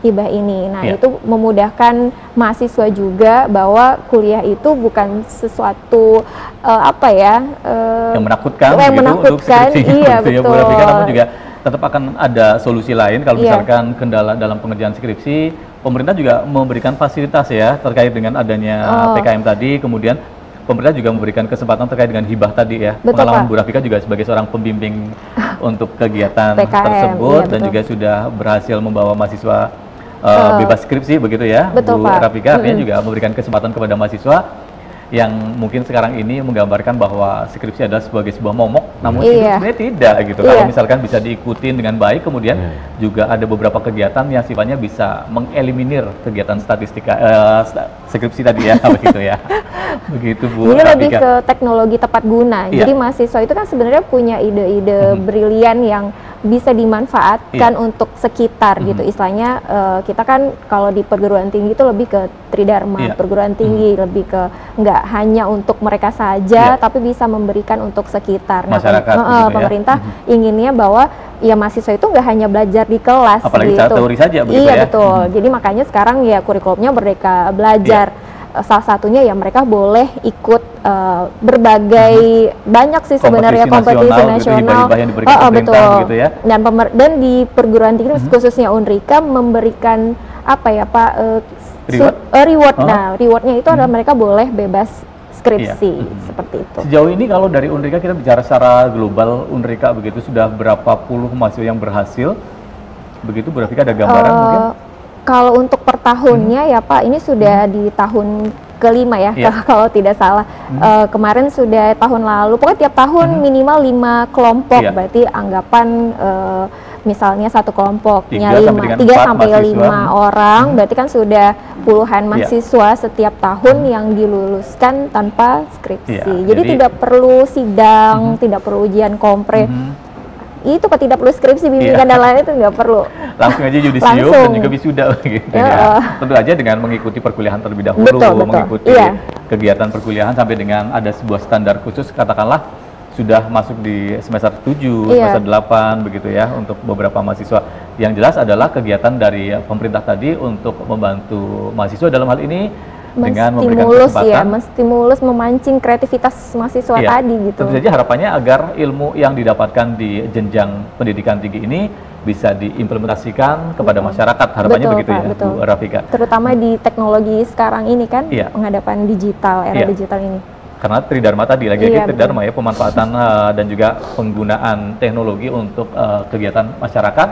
hibah ini. Nah, itu memudahkan mahasiswa juga bahwa kuliah itu bukan sesuatu yang menakutkan, yang menakutkan. Iya, betul. Namun juga tetap akan ada solusi lain kalau misalkan kendala dalam pengerjaan skripsi. Pemerintah juga memberikan fasilitas ya terkait dengan adanya PKM tadi, kemudian pemerintah juga memberikan kesempatan terkait dengan hibah tadi ya. Betul, pengalaman Pak. Bu Rafika juga sebagai seorang pembimbing untuk kegiatan PKM, tersebut iya, dan betul. juga sudah berhasil membawa mahasiswa bebas skripsi begitu ya. Betul, Bu Pak. Rafika artinya juga memberikan kesempatan kepada mahasiswa yang mungkin sekarang ini menggambarkan bahwa skripsi adalah sebagai sebuah momok, namun itu sebenarnya tidak gitu. Kalau misalkan bisa diikutin dengan baik, kemudian juga ada beberapa kegiatan yang sifatnya bisa mengeliminir kegiatan statistika skripsi tadi ya, begitu ya. Begitu Bu. Ini lebih ke teknologi tepat guna. Jadi mahasiswa itu kan sebenarnya punya ide-ide brilian yang bisa dimanfaatkan untuk sekitar gitu. Istilahnya kita kan kalau di perguruan tinggi itu lebih ke tridharma, perguruan tinggi lebih ke nggak hanya untuk mereka saja, tapi bisa memberikan untuk sekitar. Masyarakat, nah, pemerintah inginnya bahwa ya mahasiswa itu nggak hanya belajar di kelas, apalagi gitu. teori saja begitu iya, ya. betul. Jadi makanya sekarang ya kurikulumnya Merdeka Belajar. Salah satunya ya mereka boleh ikut berbagai banyak sih sebenarnya kompetisi nasional, betul. Gitu ya. Dan di perguruan tinggi khususnya Unrika memberikan apa ya Pak Reward? Nah, rewardnya itu adalah mereka boleh bebas skripsi, seperti itu. Sejauh ini kalau dari Unrika kita bicara secara global, Unrika begitu sudah berapa puluh mahasiswa yang berhasil? Begitu Bu Rafika, ada gambaran mungkin? Kalau untuk per tahunnya ya Pak, ini sudah di tahun kelima ya, kalau tidak salah. Kemarin sudah tahun lalu, pokoknya tiap tahun minimal 5 kelompok, berarti anggapan misalnya satu kelompoknya 3 sampai 5 orang, berarti kan sudah puluhan mahasiswa setiap tahun yang diluluskan tanpa skripsi. Jadi tidak perlu sidang, tidak perlu ujian kompre. Itu Pak, tidak perlu skripsi, bimbingan dan lain itu nggak perlu. Langsung aja yudisium dan juga wisuda gitu ya. Tentu aja dengan mengikuti perkuliahan terlebih dahulu, mengikuti kegiatan perkuliahan sampai dengan ada sebuah standar khusus, katakanlah sudah masuk di semester 7, semester 8 begitu ya, untuk beberapa mahasiswa. Yang jelas adalah kegiatan dari pemerintah tadi untuk membantu mahasiswa dalam hal ini dengan memberikan kesempatan, menstimulus, memancing kreativitas mahasiswa tadi gitu. Tentu saja harapannya agar ilmu yang didapatkan di jenjang pendidikan tinggi ini bisa diimplementasikan kepada masyarakat, harapannya begitu ya Bu Rafika. Terutama di teknologi sekarang ini kan, penghadapan digital, era digital ini. Karena Tridharma tadi, lagi-lagi Tridharma ya, pemanfaatan dan juga penggunaan teknologi untuk kegiatan masyarakat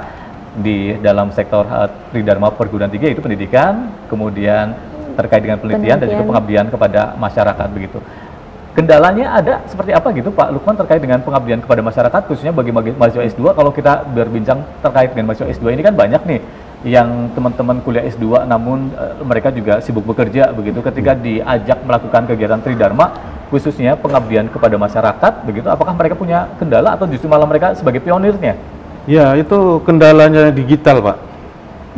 di dalam sektor Tridharma perguruan tinggi, yaitu pendidikan, kemudian terkait dengan penelitian dan juga pengabdian kepada masyarakat begitu. Kendalanya ada seperti apa gitu Pak Lukman terkait dengan pengabdian kepada masyarakat, khususnya bagi mahasiswa S2? Kalau kita berbincang terkait dengan mahasiswa S2 ini kan banyak nih yang teman-teman kuliah S2 namun mereka juga sibuk bekerja begitu, ketika diajak melakukan kegiatan Tridharma khususnya pengabdian kepada masyarakat begitu, apakah mereka punya kendala atau justru malah mereka sebagai pionirnya? Ya, itu kendalanya digital Pak.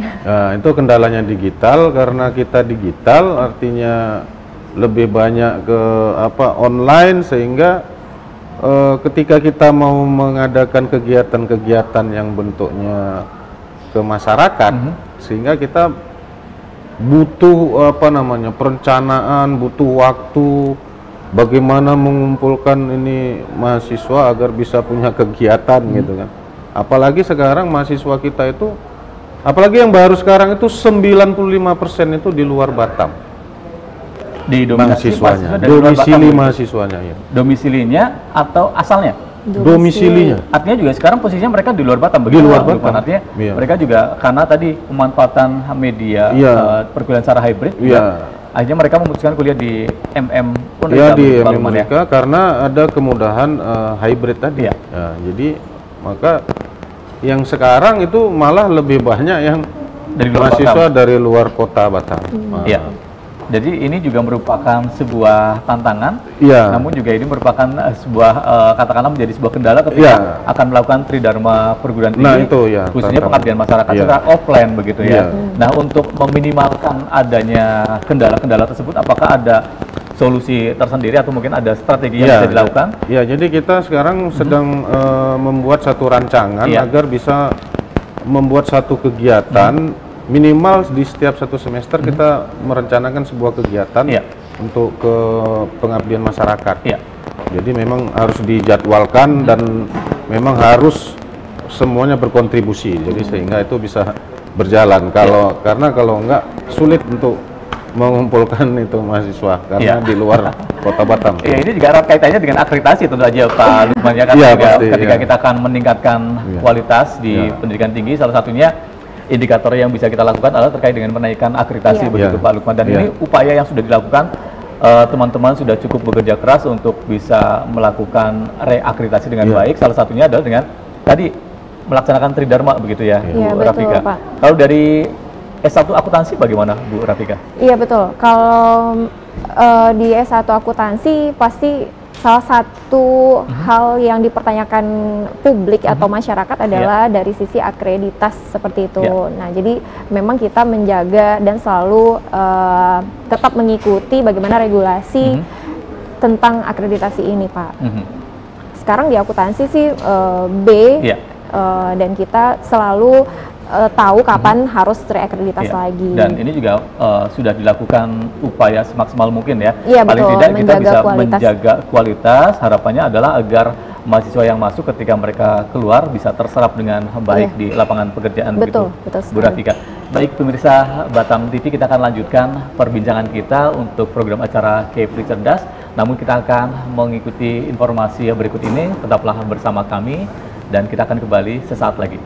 Nah, itu kendalanya digital, karena kita digital artinya lebih banyak ke online, sehingga ketika kita mau mengadakan kegiatan-kegiatan yang bentuknya ke masyarakat, sehingga kita butuh perencanaan, butuh waktu, bagaimana mengumpulkan ini mahasiswa agar bisa punya kegiatan gitu kan. Apalagi sekarang mahasiswa kita itu, apalagi yang baru sekarang itu 95% itu di luar Batam. Mahasiswanya, domisili mahasiswanya ya. Domisilinya atau asalnya? Domisilinya. Artinya juga sekarang posisinya mereka di luar Batam. Di luar Batam. Artinya mereka juga karena tadi pemanfaatan media perkuliahan secara hybrid. Akhirnya mereka memutuskan kuliah di Unrika. Di Unrika karena ada kemudahan hybrid tadi. Jadi maka yang sekarang itu malah lebih banyak yang dari mahasiswa dari luar kota Batam. Jadi ini juga merupakan sebuah tantangan, namun juga ini merupakan sebuah katakanlah menjadi sebuah kendala ketika akan melakukan Tridharma perguruan tinggi, khususnya pengabdian masyarakat secara offline begitu ya. Nah, untuk meminimalkan adanya kendala-kendala tersebut, apakah ada solusi tersendiri atau mungkin ada strategi yang bisa dilakukan? Ya, jadi kita sekarang sedang membuat satu rancangan agar bisa membuat satu kegiatan. Minimal di setiap satu semester kita merencanakan sebuah kegiatan untuk ke pengabdian masyarakat. Jadi memang harus dijadwalkan dan memang harus semuanya berkontribusi. Jadi sehingga itu bisa berjalan. Karena kalau enggak sulit untuk mengumpulkan itu mahasiswa karena di luar kota Batam. Ini juga erat kaitannya dengan akreditasi tentu saja Pak Lukman ya kan. Ketika kita akan meningkatkan kualitas di pendidikan tinggi, salah satunya indikator yang bisa kita lakukan adalah terkait dengan menaikkan akreditasi begitu Pak Lukman, dan ini upaya yang sudah dilakukan, teman-teman sudah cukup bekerja keras untuk bisa melakukan reakreditasi dengan baik, salah satunya adalah dengan tadi melaksanakan Tridharma begitu ya Bu Rafika. Kalau dari S1 akuntansi bagaimana Bu Rafika? Iya betul, kalau di S1 akuntansi pasti salah satu hal yang dipertanyakan publik atau masyarakat adalah dari sisi akreditas seperti itu. Nah, jadi memang kita menjaga dan selalu tetap mengikuti bagaimana regulasi tentang akreditasi ini, Pak. Sekarang di akuntansi sih B, dan kita selalu tahu kapan harus reakreditasi lagi. Dan ini juga sudah dilakukan upaya semaksimal mungkin ya. Iya, paling betul, tidak kita bisa kualitas. menjaga kualitas. Harapannya adalah agar mahasiswa yang masuk ketika mereka keluar bisa terserap dengan baik di lapangan pekerjaan. Betul, begitu, betul Bu Rafika. Baik pemirsa Batam TV, kita akan lanjutkan perbincangan kita untuk program acara Kepri Cerdas. Namun kita akan mengikuti informasi berikut ini. Tetaplah bersama kami dan kita akan kembali sesaat lagi.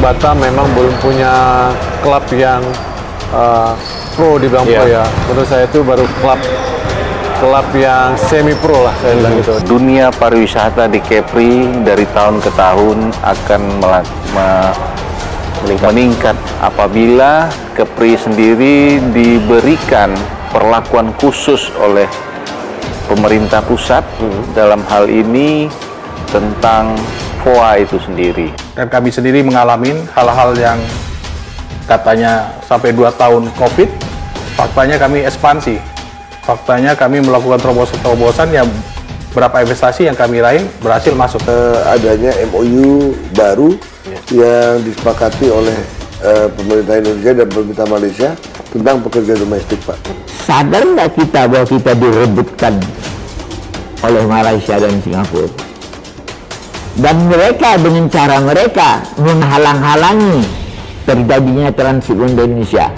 Batam memang belum punya klub yang pro di bidang pro ya. Menurut saya itu baru klub yang semi pro lah, saya bilang gitu. Dunia pariwisata di Kepri dari tahun ke tahun akan meningkat apabila Kepri sendiri diberikan perlakuan khusus oleh pemerintah pusat dalam hal ini tentang FOA itu sendiri. Dan kami sendiri mengalami hal-hal yang katanya sampai 2 tahun COVID, faktanya kami ekspansi. Faktanya kami melakukan terobosan-terobosan yang berapa investasi yang kami raih berhasil masuk. Adanya MOU baru yang disepakati oleh pemerintah Indonesia dan pemerintah Malaysia tentang pekerja domestik, Pak. Sadar nggak kita bahwa kita direbutkan oleh Malaysia dan Singapura? Dan mereka dengan cara mereka menghalang-halangi terjadinya transit di Indonesia.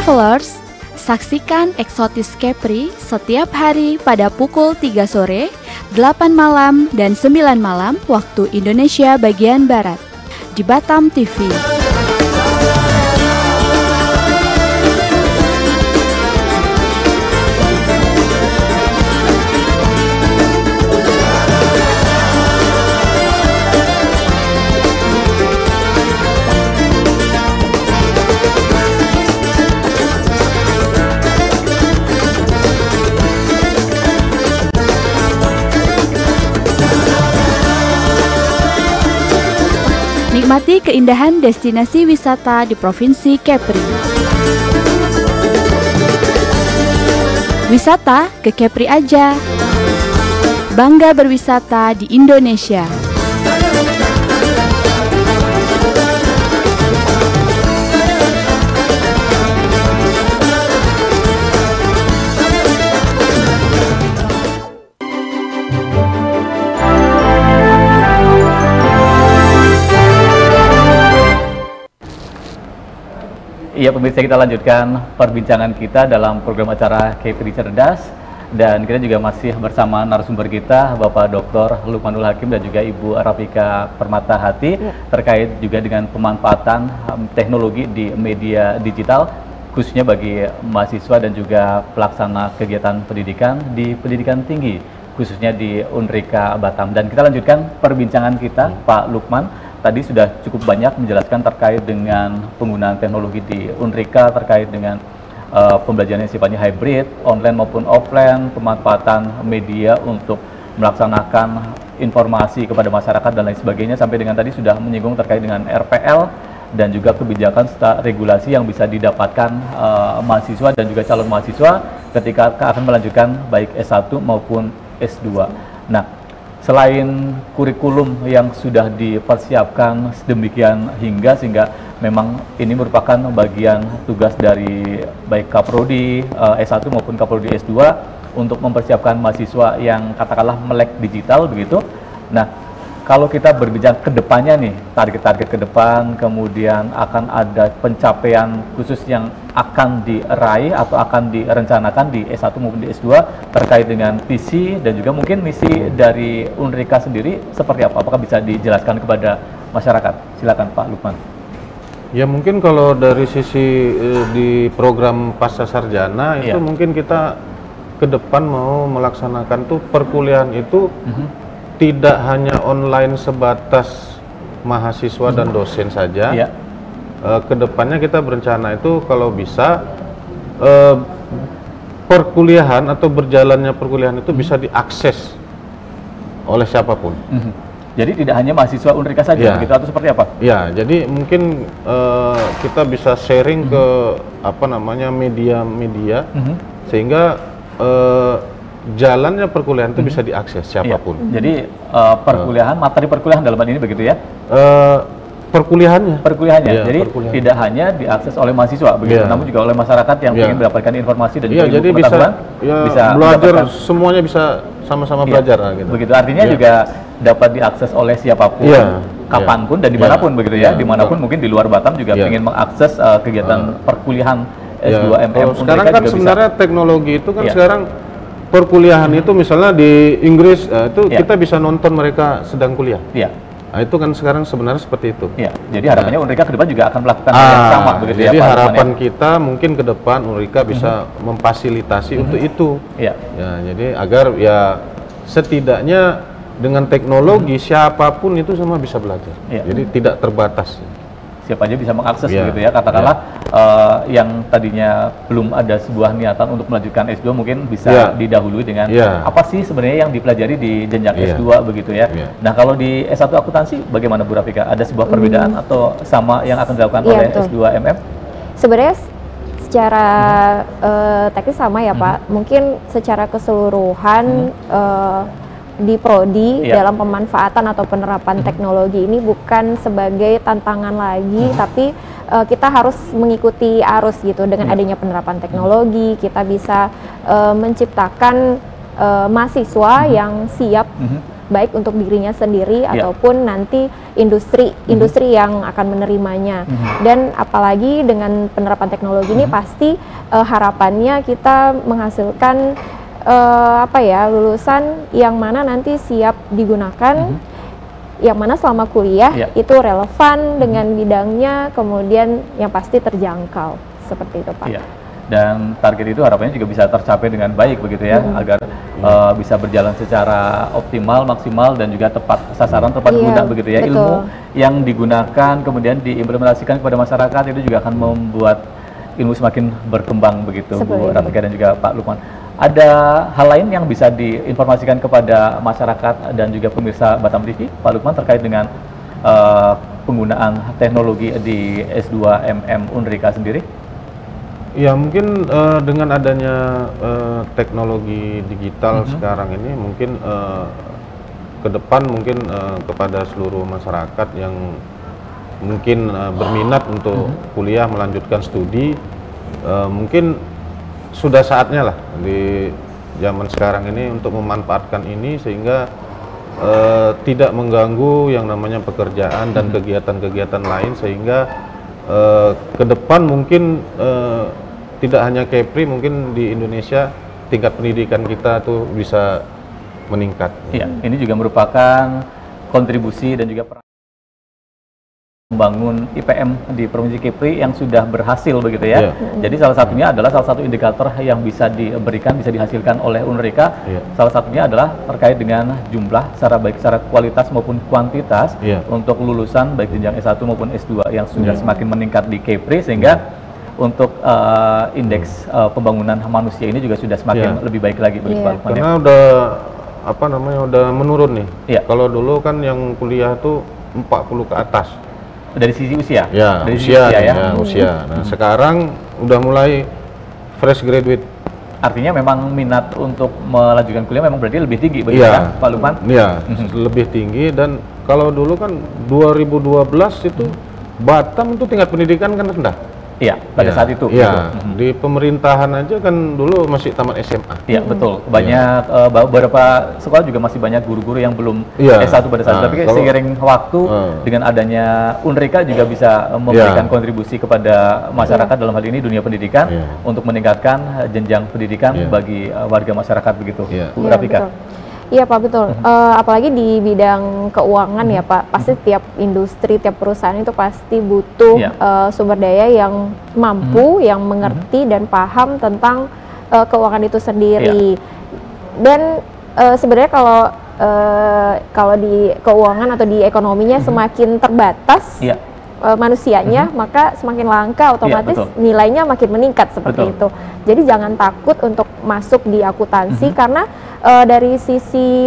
Travelers, saksikan Eksotis Kepri setiap hari pada pukul 3 sore, 8 malam, dan 9 malam waktu Indonesia bagian Barat di Batam TV. Nikmati keindahan destinasi wisata di Provinsi Kepri. Wisata ke Kepri aja. Bangga berwisata di Indonesia. Iya pemirsa, kita lanjutkan perbincangan kita dalam program acara Kepri Cerdas, dan kita juga masih bersama narasumber kita Bapak Dr. Lukmanul Hakim dan juga Ibu Rafika Permatahati terkait juga dengan pemanfaatan teknologi di media digital khususnya bagi mahasiswa dan juga pelaksana kegiatan pendidikan di pendidikan tinggi khususnya di Unrika Batam. Dan kita lanjutkan perbincangan kita. Pak Lukman tadi sudah cukup banyak menjelaskan terkait dengan penggunaan teknologi di Unrika, terkait dengan pembelajaran yang sifatnya hybrid, online maupun offline, pemanfaatan media untuk melaksanakan informasi kepada masyarakat dan lain sebagainya, sampai dengan tadi sudah menyinggung terkait dengan RPL dan juga kebijakan serta regulasi yang bisa didapatkan mahasiswa dan juga calon mahasiswa ketika akan melanjutkan baik S1 maupun S2. Nah, selain kurikulum yang sudah dipersiapkan sedemikian sehingga memang ini merupakan bagian tugas dari baik Kaprodi S1 maupun Kaprodi S2 untuk mempersiapkan mahasiswa yang katakanlah melek digital begitu. Nah, kalau kita berbicara ke depannya nih, target-target ke depan, kemudian akan ada pencapaian khusus yang akan diraih atau akan direncanakan di S1 maupun di S2 terkait dengan visi dan juga mungkin misi dari Unrika sendiri seperti apa? Apakah bisa dijelaskan kepada masyarakat. Silakan Pak Lukman. Ya mungkin kalau dari sisi di program pasca sarjana itu mungkin kita ke depan mau melaksanakan tuh perkuliahan itu tidak hanya online sebatas mahasiswa dan dosen saja. Kedepannya kita berencana itu kalau bisa perkuliahan atau berjalannya perkuliahan itu bisa diakses oleh siapapun. Jadi tidak hanya mahasiswa Unrika saja, begitu atau seperti apa? Ya, jadi mungkin kita bisa sharing ke apa namanya media-media sehingga jalannya perkuliahan itu bisa diakses siapapun. Jadi perkuliahan, materi perkuliahan dalam hal ini begitu ya? Perkuliahannya. Jadi tidak hanya diakses oleh mahasiswa begitu, namun juga oleh masyarakat yang ingin mendapatkan informasi dan juga jadi pengetahuan, bisa belajar, semuanya bisa sama-sama belajar gitu. Begitu artinya juga dapat diakses oleh siapapun, kapanpun dan dimanapun begitu ya, dimanapun mungkin di luar Batam juga ingin mengakses kegiatan perkuliahan S2MM. Sekarang kan sebenarnya teknologi itu kan sekarang perkuliahan itu misalnya di Inggris itu kita bisa nonton mereka sedang kuliah. Nah, itu kan sekarang sebenarnya seperti itu. Jadi harapannya Unrika ke depan juga akan melakukan hal yang sama begitu ya. Jadi harapan kita mungkin ke depan Unrika bisa memfasilitasi untuk itu. Ya, jadi agar ya setidaknya dengan teknologi siapapun itu semua bisa belajar. Jadi tidak terbatas. Siapa aja bisa mengakses begitu ya, katakanlah yang tadinya belum ada sebuah niatan untuk melanjutkan S2 mungkin bisa didahului dengan apa sih sebenarnya yang dipelajari di jenjang S2 begitu ya. Nah kalau di S1 akuntansi bagaimana Bu Rafika? Ada sebuah perbedaan atau sama yang akan dilakukan oleh S2MM? Sebenarnya secara teknis sama ya Pak, mungkin secara keseluruhan di prodi dalam pemanfaatan atau penerapan teknologi ini bukan sebagai tantangan lagi, tapi kita harus mengikuti arus gitu. Dengan adanya penerapan teknologi, kita bisa menciptakan mahasiswa yang siap baik untuk dirinya sendiri ataupun nanti industri yang akan menerimanya. Dan apalagi dengan penerapan teknologi ini pasti harapannya kita menghasilkan lulusan yang mana nanti siap digunakan, yang mana selama kuliah itu relevan dengan bidangnya, kemudian yang pasti terjangkau, seperti itu Pak. Dan target itu harapannya juga bisa tercapai dengan baik begitu ya, agar bisa berjalan secara optimal, maksimal dan juga tepat sasaran, tepat guna begitu ya. Ilmu yang digunakan kemudian diimplementasikan kepada masyarakat itu juga akan membuat ilmu semakin berkembang begitu Bu Rafika dan juga Pak Lukman. Ada hal lain yang bisa diinformasikan kepada masyarakat dan juga pemirsa Batam TV, Pak Lukman, terkait dengan penggunaan teknologi di S2MM Unrika sendiri? Ya mungkin dengan adanya teknologi digital sekarang ini mungkin ke depan mungkin kepada seluruh masyarakat yang mungkin berminat untuk kuliah melanjutkan studi, mungkin sudah saatnya lah di zaman sekarang ini untuk memanfaatkan ini sehingga tidak mengganggu yang namanya pekerjaan dan kegiatan-kegiatan lain, sehingga ke depan mungkin tidak hanya Kepri, mungkin di Indonesia tingkat pendidikan kita tuh bisa meningkat. Iya, ini juga merupakan kontribusi dan juga peran membangun IPM di Provinsi Kepri yang sudah berhasil begitu ya. Jadi salah satunya adalah salah satu indikator yang bisa diberikan, bisa dihasilkan oleh Unrika. Salah satunya adalah terkait dengan jumlah secara kualitas maupun kuantitas untuk lulusan baik jenjang S1 maupun S2 yang sudah semakin meningkat di Kepri, sehingga untuk indeks pembangunan manusia ini juga sudah semakin lebih baik lagi begitu Pak Lukman. Karena udah menurun nih. Kalau dulu kan yang kuliah tuh 40 ke atas. Dari sisi usia? Dari usia. Nah, sekarang udah mulai fresh graduate. Artinya memang minat untuk melanjutkan kuliah memang berarti lebih tinggi begitu kan, Pak Lukman? Iya, lebih tinggi. Dan kalau dulu kan 2012 itu Batam itu tingkat pendidikan kan rendah. Iya, pada saat itu. Iya, di pemerintahan aja kan dulu masih tamat SMA. Iya, betul. Banyak beberapa sekolah juga masih banyak guru-guru yang belum S1 pada saat itu. Tapi seiring waktu dengan adanya Unrika juga bisa memberikan kontribusi kepada masyarakat dalam hal ini dunia pendidikan untuk meningkatkan jenjang pendidikan bagi warga masyarakat begitu. Bu Rafika. Iya Pak, betul. Apalagi di bidang keuangan ya Pak, pasti tiap industri, tiap perusahaan itu pasti butuh sumber daya yang mampu, yang mengerti dan paham tentang keuangan itu sendiri. Dan sebenarnya kalau di keuangan atau di ekonominya semakin terbatas manusianya, maka semakin langka, otomatis nilainya makin meningkat seperti itu. Jadi jangan takut untuk masuk di akuntansi karena dari sisi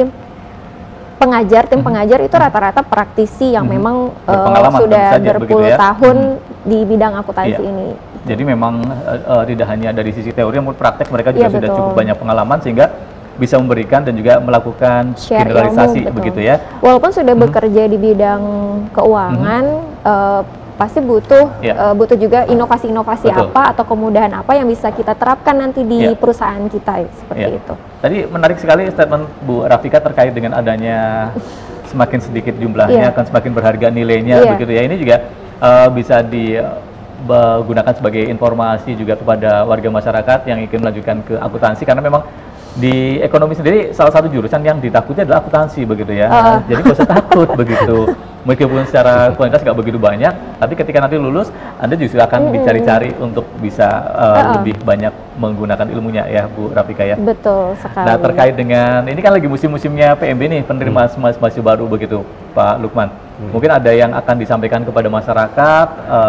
pengajar, tim pengajar itu rata-rata praktisi yang memang sudah berpuluh tahun di bidang akuntansi ini. Jadi memang tidak hanya dari sisi teori maupun praktek, mereka juga sudah cukup banyak pengalaman sehingga bisa memberikan dan juga melakukan generalisasi begitu ya. Walaupun sudah bekerja di bidang keuangan, pasti butuh juga inovasi-inovasi apa atau kemudahan apa yang bisa kita terapkan nanti di perusahaan kita seperti itu. Tadi menarik sekali statement Bu Rafika terkait dengan adanya semakin sedikit jumlahnya akan semakin berharga nilainya begitu ya. Ini juga bisa digunakan sebagai informasi juga kepada warga masyarakat yang ingin melanjutkan ke akuntansi, karena memang di ekonomi sendiri salah satu jurusan yang ditakuti adalah akuntansi begitu ya. Jadi nggak usah takut begitu. Meskipun secara kualitas nggak begitu banyak, tapi ketika nanti lulus, Anda justru akan dicari-cari untuk bisa lebih banyak menggunakan ilmunya ya, Bu Rafika ya. Betul sekali. Nah, terkait dengan ini kan lagi musim-musimnya PMB nih, penerima mahasiswa baru begitu, Pak Lukman. Mungkin ada yang akan disampaikan kepada masyarakat,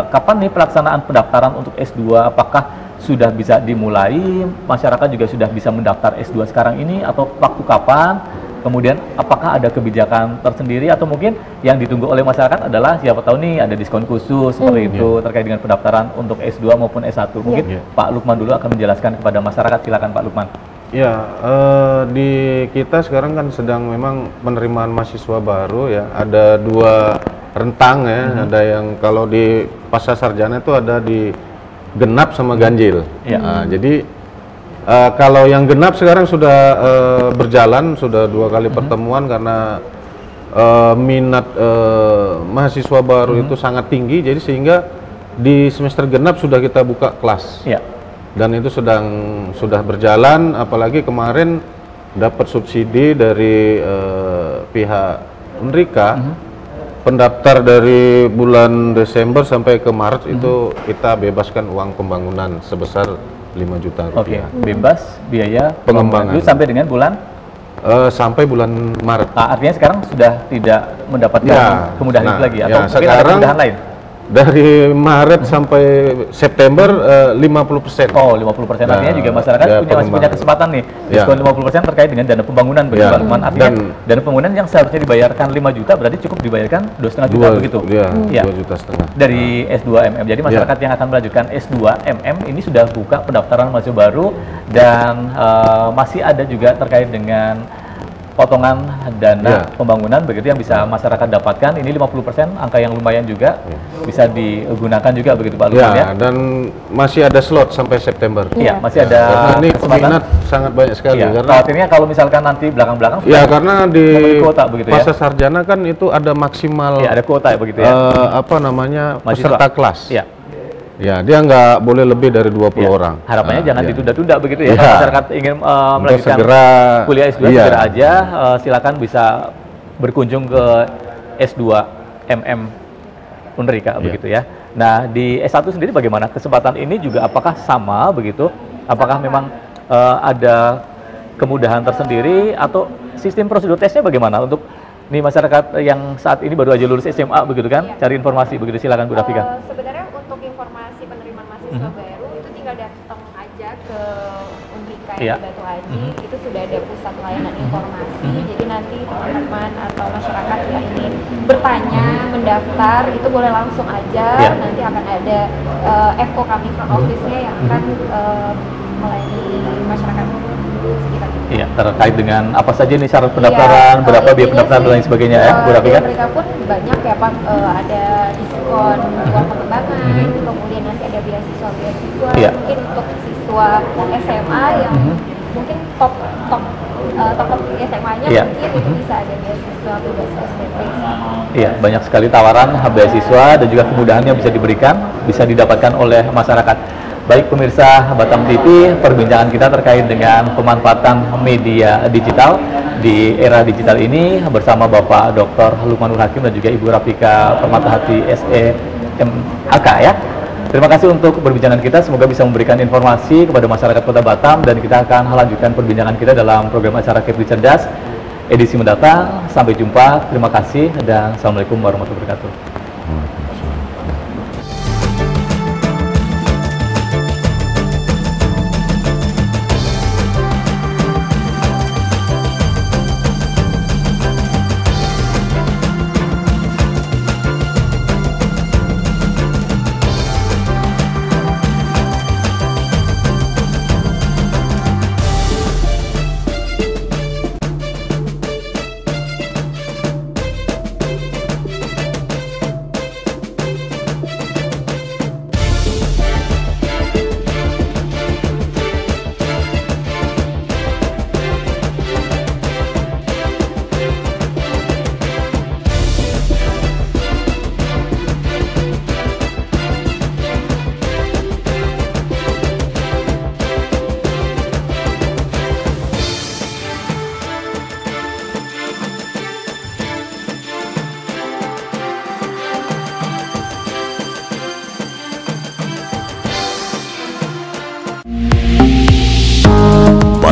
kapan nih pelaksanaan pendaftaran untuk S2? Apakah sudah bisa dimulai, masyarakat juga sudah bisa mendaftar S2 sekarang ini, atau waktu kapan? Kemudian apakah ada kebijakan tersendiri, atau mungkin yang ditunggu oleh masyarakat adalah siapa tahu nih ada diskon khusus seperti itu terkait dengan pendaftaran untuk S2 maupun S1. Mungkin Pak Lukman dulu akan menjelaskan kepada masyarakat. Silakan Pak Lukman. Ya, di kita sekarang kan sedang memang penerimaan mahasiswa baru ya. Ada dua rentang ya, ada yang kalau di pasca sarjana itu ada di genap sama ganjil. Nah, jadi kalau yang genap sekarang sudah berjalan, sudah 2 kali pertemuan karena minat mahasiswa baru itu sangat tinggi, jadi sehingga di semester genap sudah kita buka kelas. Dan itu sudah berjalan, apalagi kemarin dapat subsidi dari pihak Unrika. Pendaftar dari bulan Desember sampai ke Maret itu kita bebaskan uang pembangunan sebesar 5 juta rupiah. Bebas biaya pengembangan. Itu sampai dengan bulan? Sampai bulan Maret. Artinya sekarang sudah tidak mendapatkan kemudahan itu lagi, atau mungkin ada kemudahan lain? Dari Maret sampai September 50%. Oh, 50%. Artinya juga masyarakat masih punya kesempatan nih. Diskon 50% terkait dengan dana pembangunan bagi Pak Lukman. Artinya dana pembangunan yang seharusnya dibayarkan 5 juta berarti cukup dibayarkan 2,5 juta begitu. 2,5 juta dari S2 MM. Jadi masyarakat yang akan melanjutkan S2 MM ini sudah buka pendaftaran mahasiswa baru, dan masih ada juga terkait dengan potongan dana pembangunan begitu yang bisa masyarakat dapatkan. Ini 50%, angka yang lumayan juga, bisa digunakan juga begitu Pak Lukman ya. Dan masih ada slot sampai September. Iya, masih ada. Karena ini peminat sangat banyak sekali. Karena artinya kalau misalkan nanti belakang-belakang karena di kuota begitu masa sarjana kan itu ada maksimal. Ada kuota ya begitu ya. Apa namanya, peserta kelas. Ya, dia nggak boleh lebih dari 20 orang. Harapannya jangan ditunda-tunda begitu ya. Kalau masyarakat ingin melanjutkan kuliah S2 segera aja, silakan bisa berkunjung ke S2 MM Unrika begitu ya. Nah, di S1 sendiri bagaimana? Kesempatan ini juga apakah sama begitu? Apakah memang ada kemudahan tersendiri, atau sistem prosedur tesnya bagaimana untuk nih masyarakat yang saat ini baru aja lulus SMA begitu kan? Cari informasi begitu, silakan Bu Rafika. Sebenarnya untuk informasi penerimaan mahasiswa baru itu tinggal datang aja ke Unrika di Batu Haji. Itu sudah ada pusat layanan informasi. Jadi nanti teman-teman atau masyarakat yang ingin bertanya, mendaftar, itu boleh langsung aja. Nanti akan ada FO kami, front office-nya yang akan melayani masyarakat sekitar. Iya, terkait dengan apa saja nih syarat pendaftaran, berapa biaya pendaftaran dan lain sebagainya ya, Bu Rafika? Mereka pun banyak ya Pak, ada diskon uang pengembangan, kemudian nanti ada beasiswa-beasiswa, mungkin untuk siswa SMA yang mungkin top SMA-nya mungkin itu bisa ada beasiswa bebas SPP. Iya, banyak sekali tawaran beasiswa dan juga kemudahan yang bisa diberikan, bisa didapatkan oleh masyarakat. Baik pemirsa Batam TV, perbincangan kita terkait dengan pemanfaatan media digital di era digital ini bersama Bapak Dr. Lukmanul Hakim dan juga Ibu Rafika Permatahati SEMAK ya. Terima kasih untuk perbincangan kita, semoga bisa memberikan informasi kepada masyarakat Kota Batam dan kita akan lanjutkan perbincangan kita dalam program acara Kepri Cerdas edisi mendatang. Sampai jumpa, terima kasih dan Assalamualaikum warahmatullahi wabarakatuh.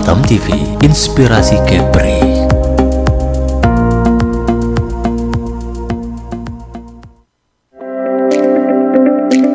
Batam TV, inspirasi Kepri.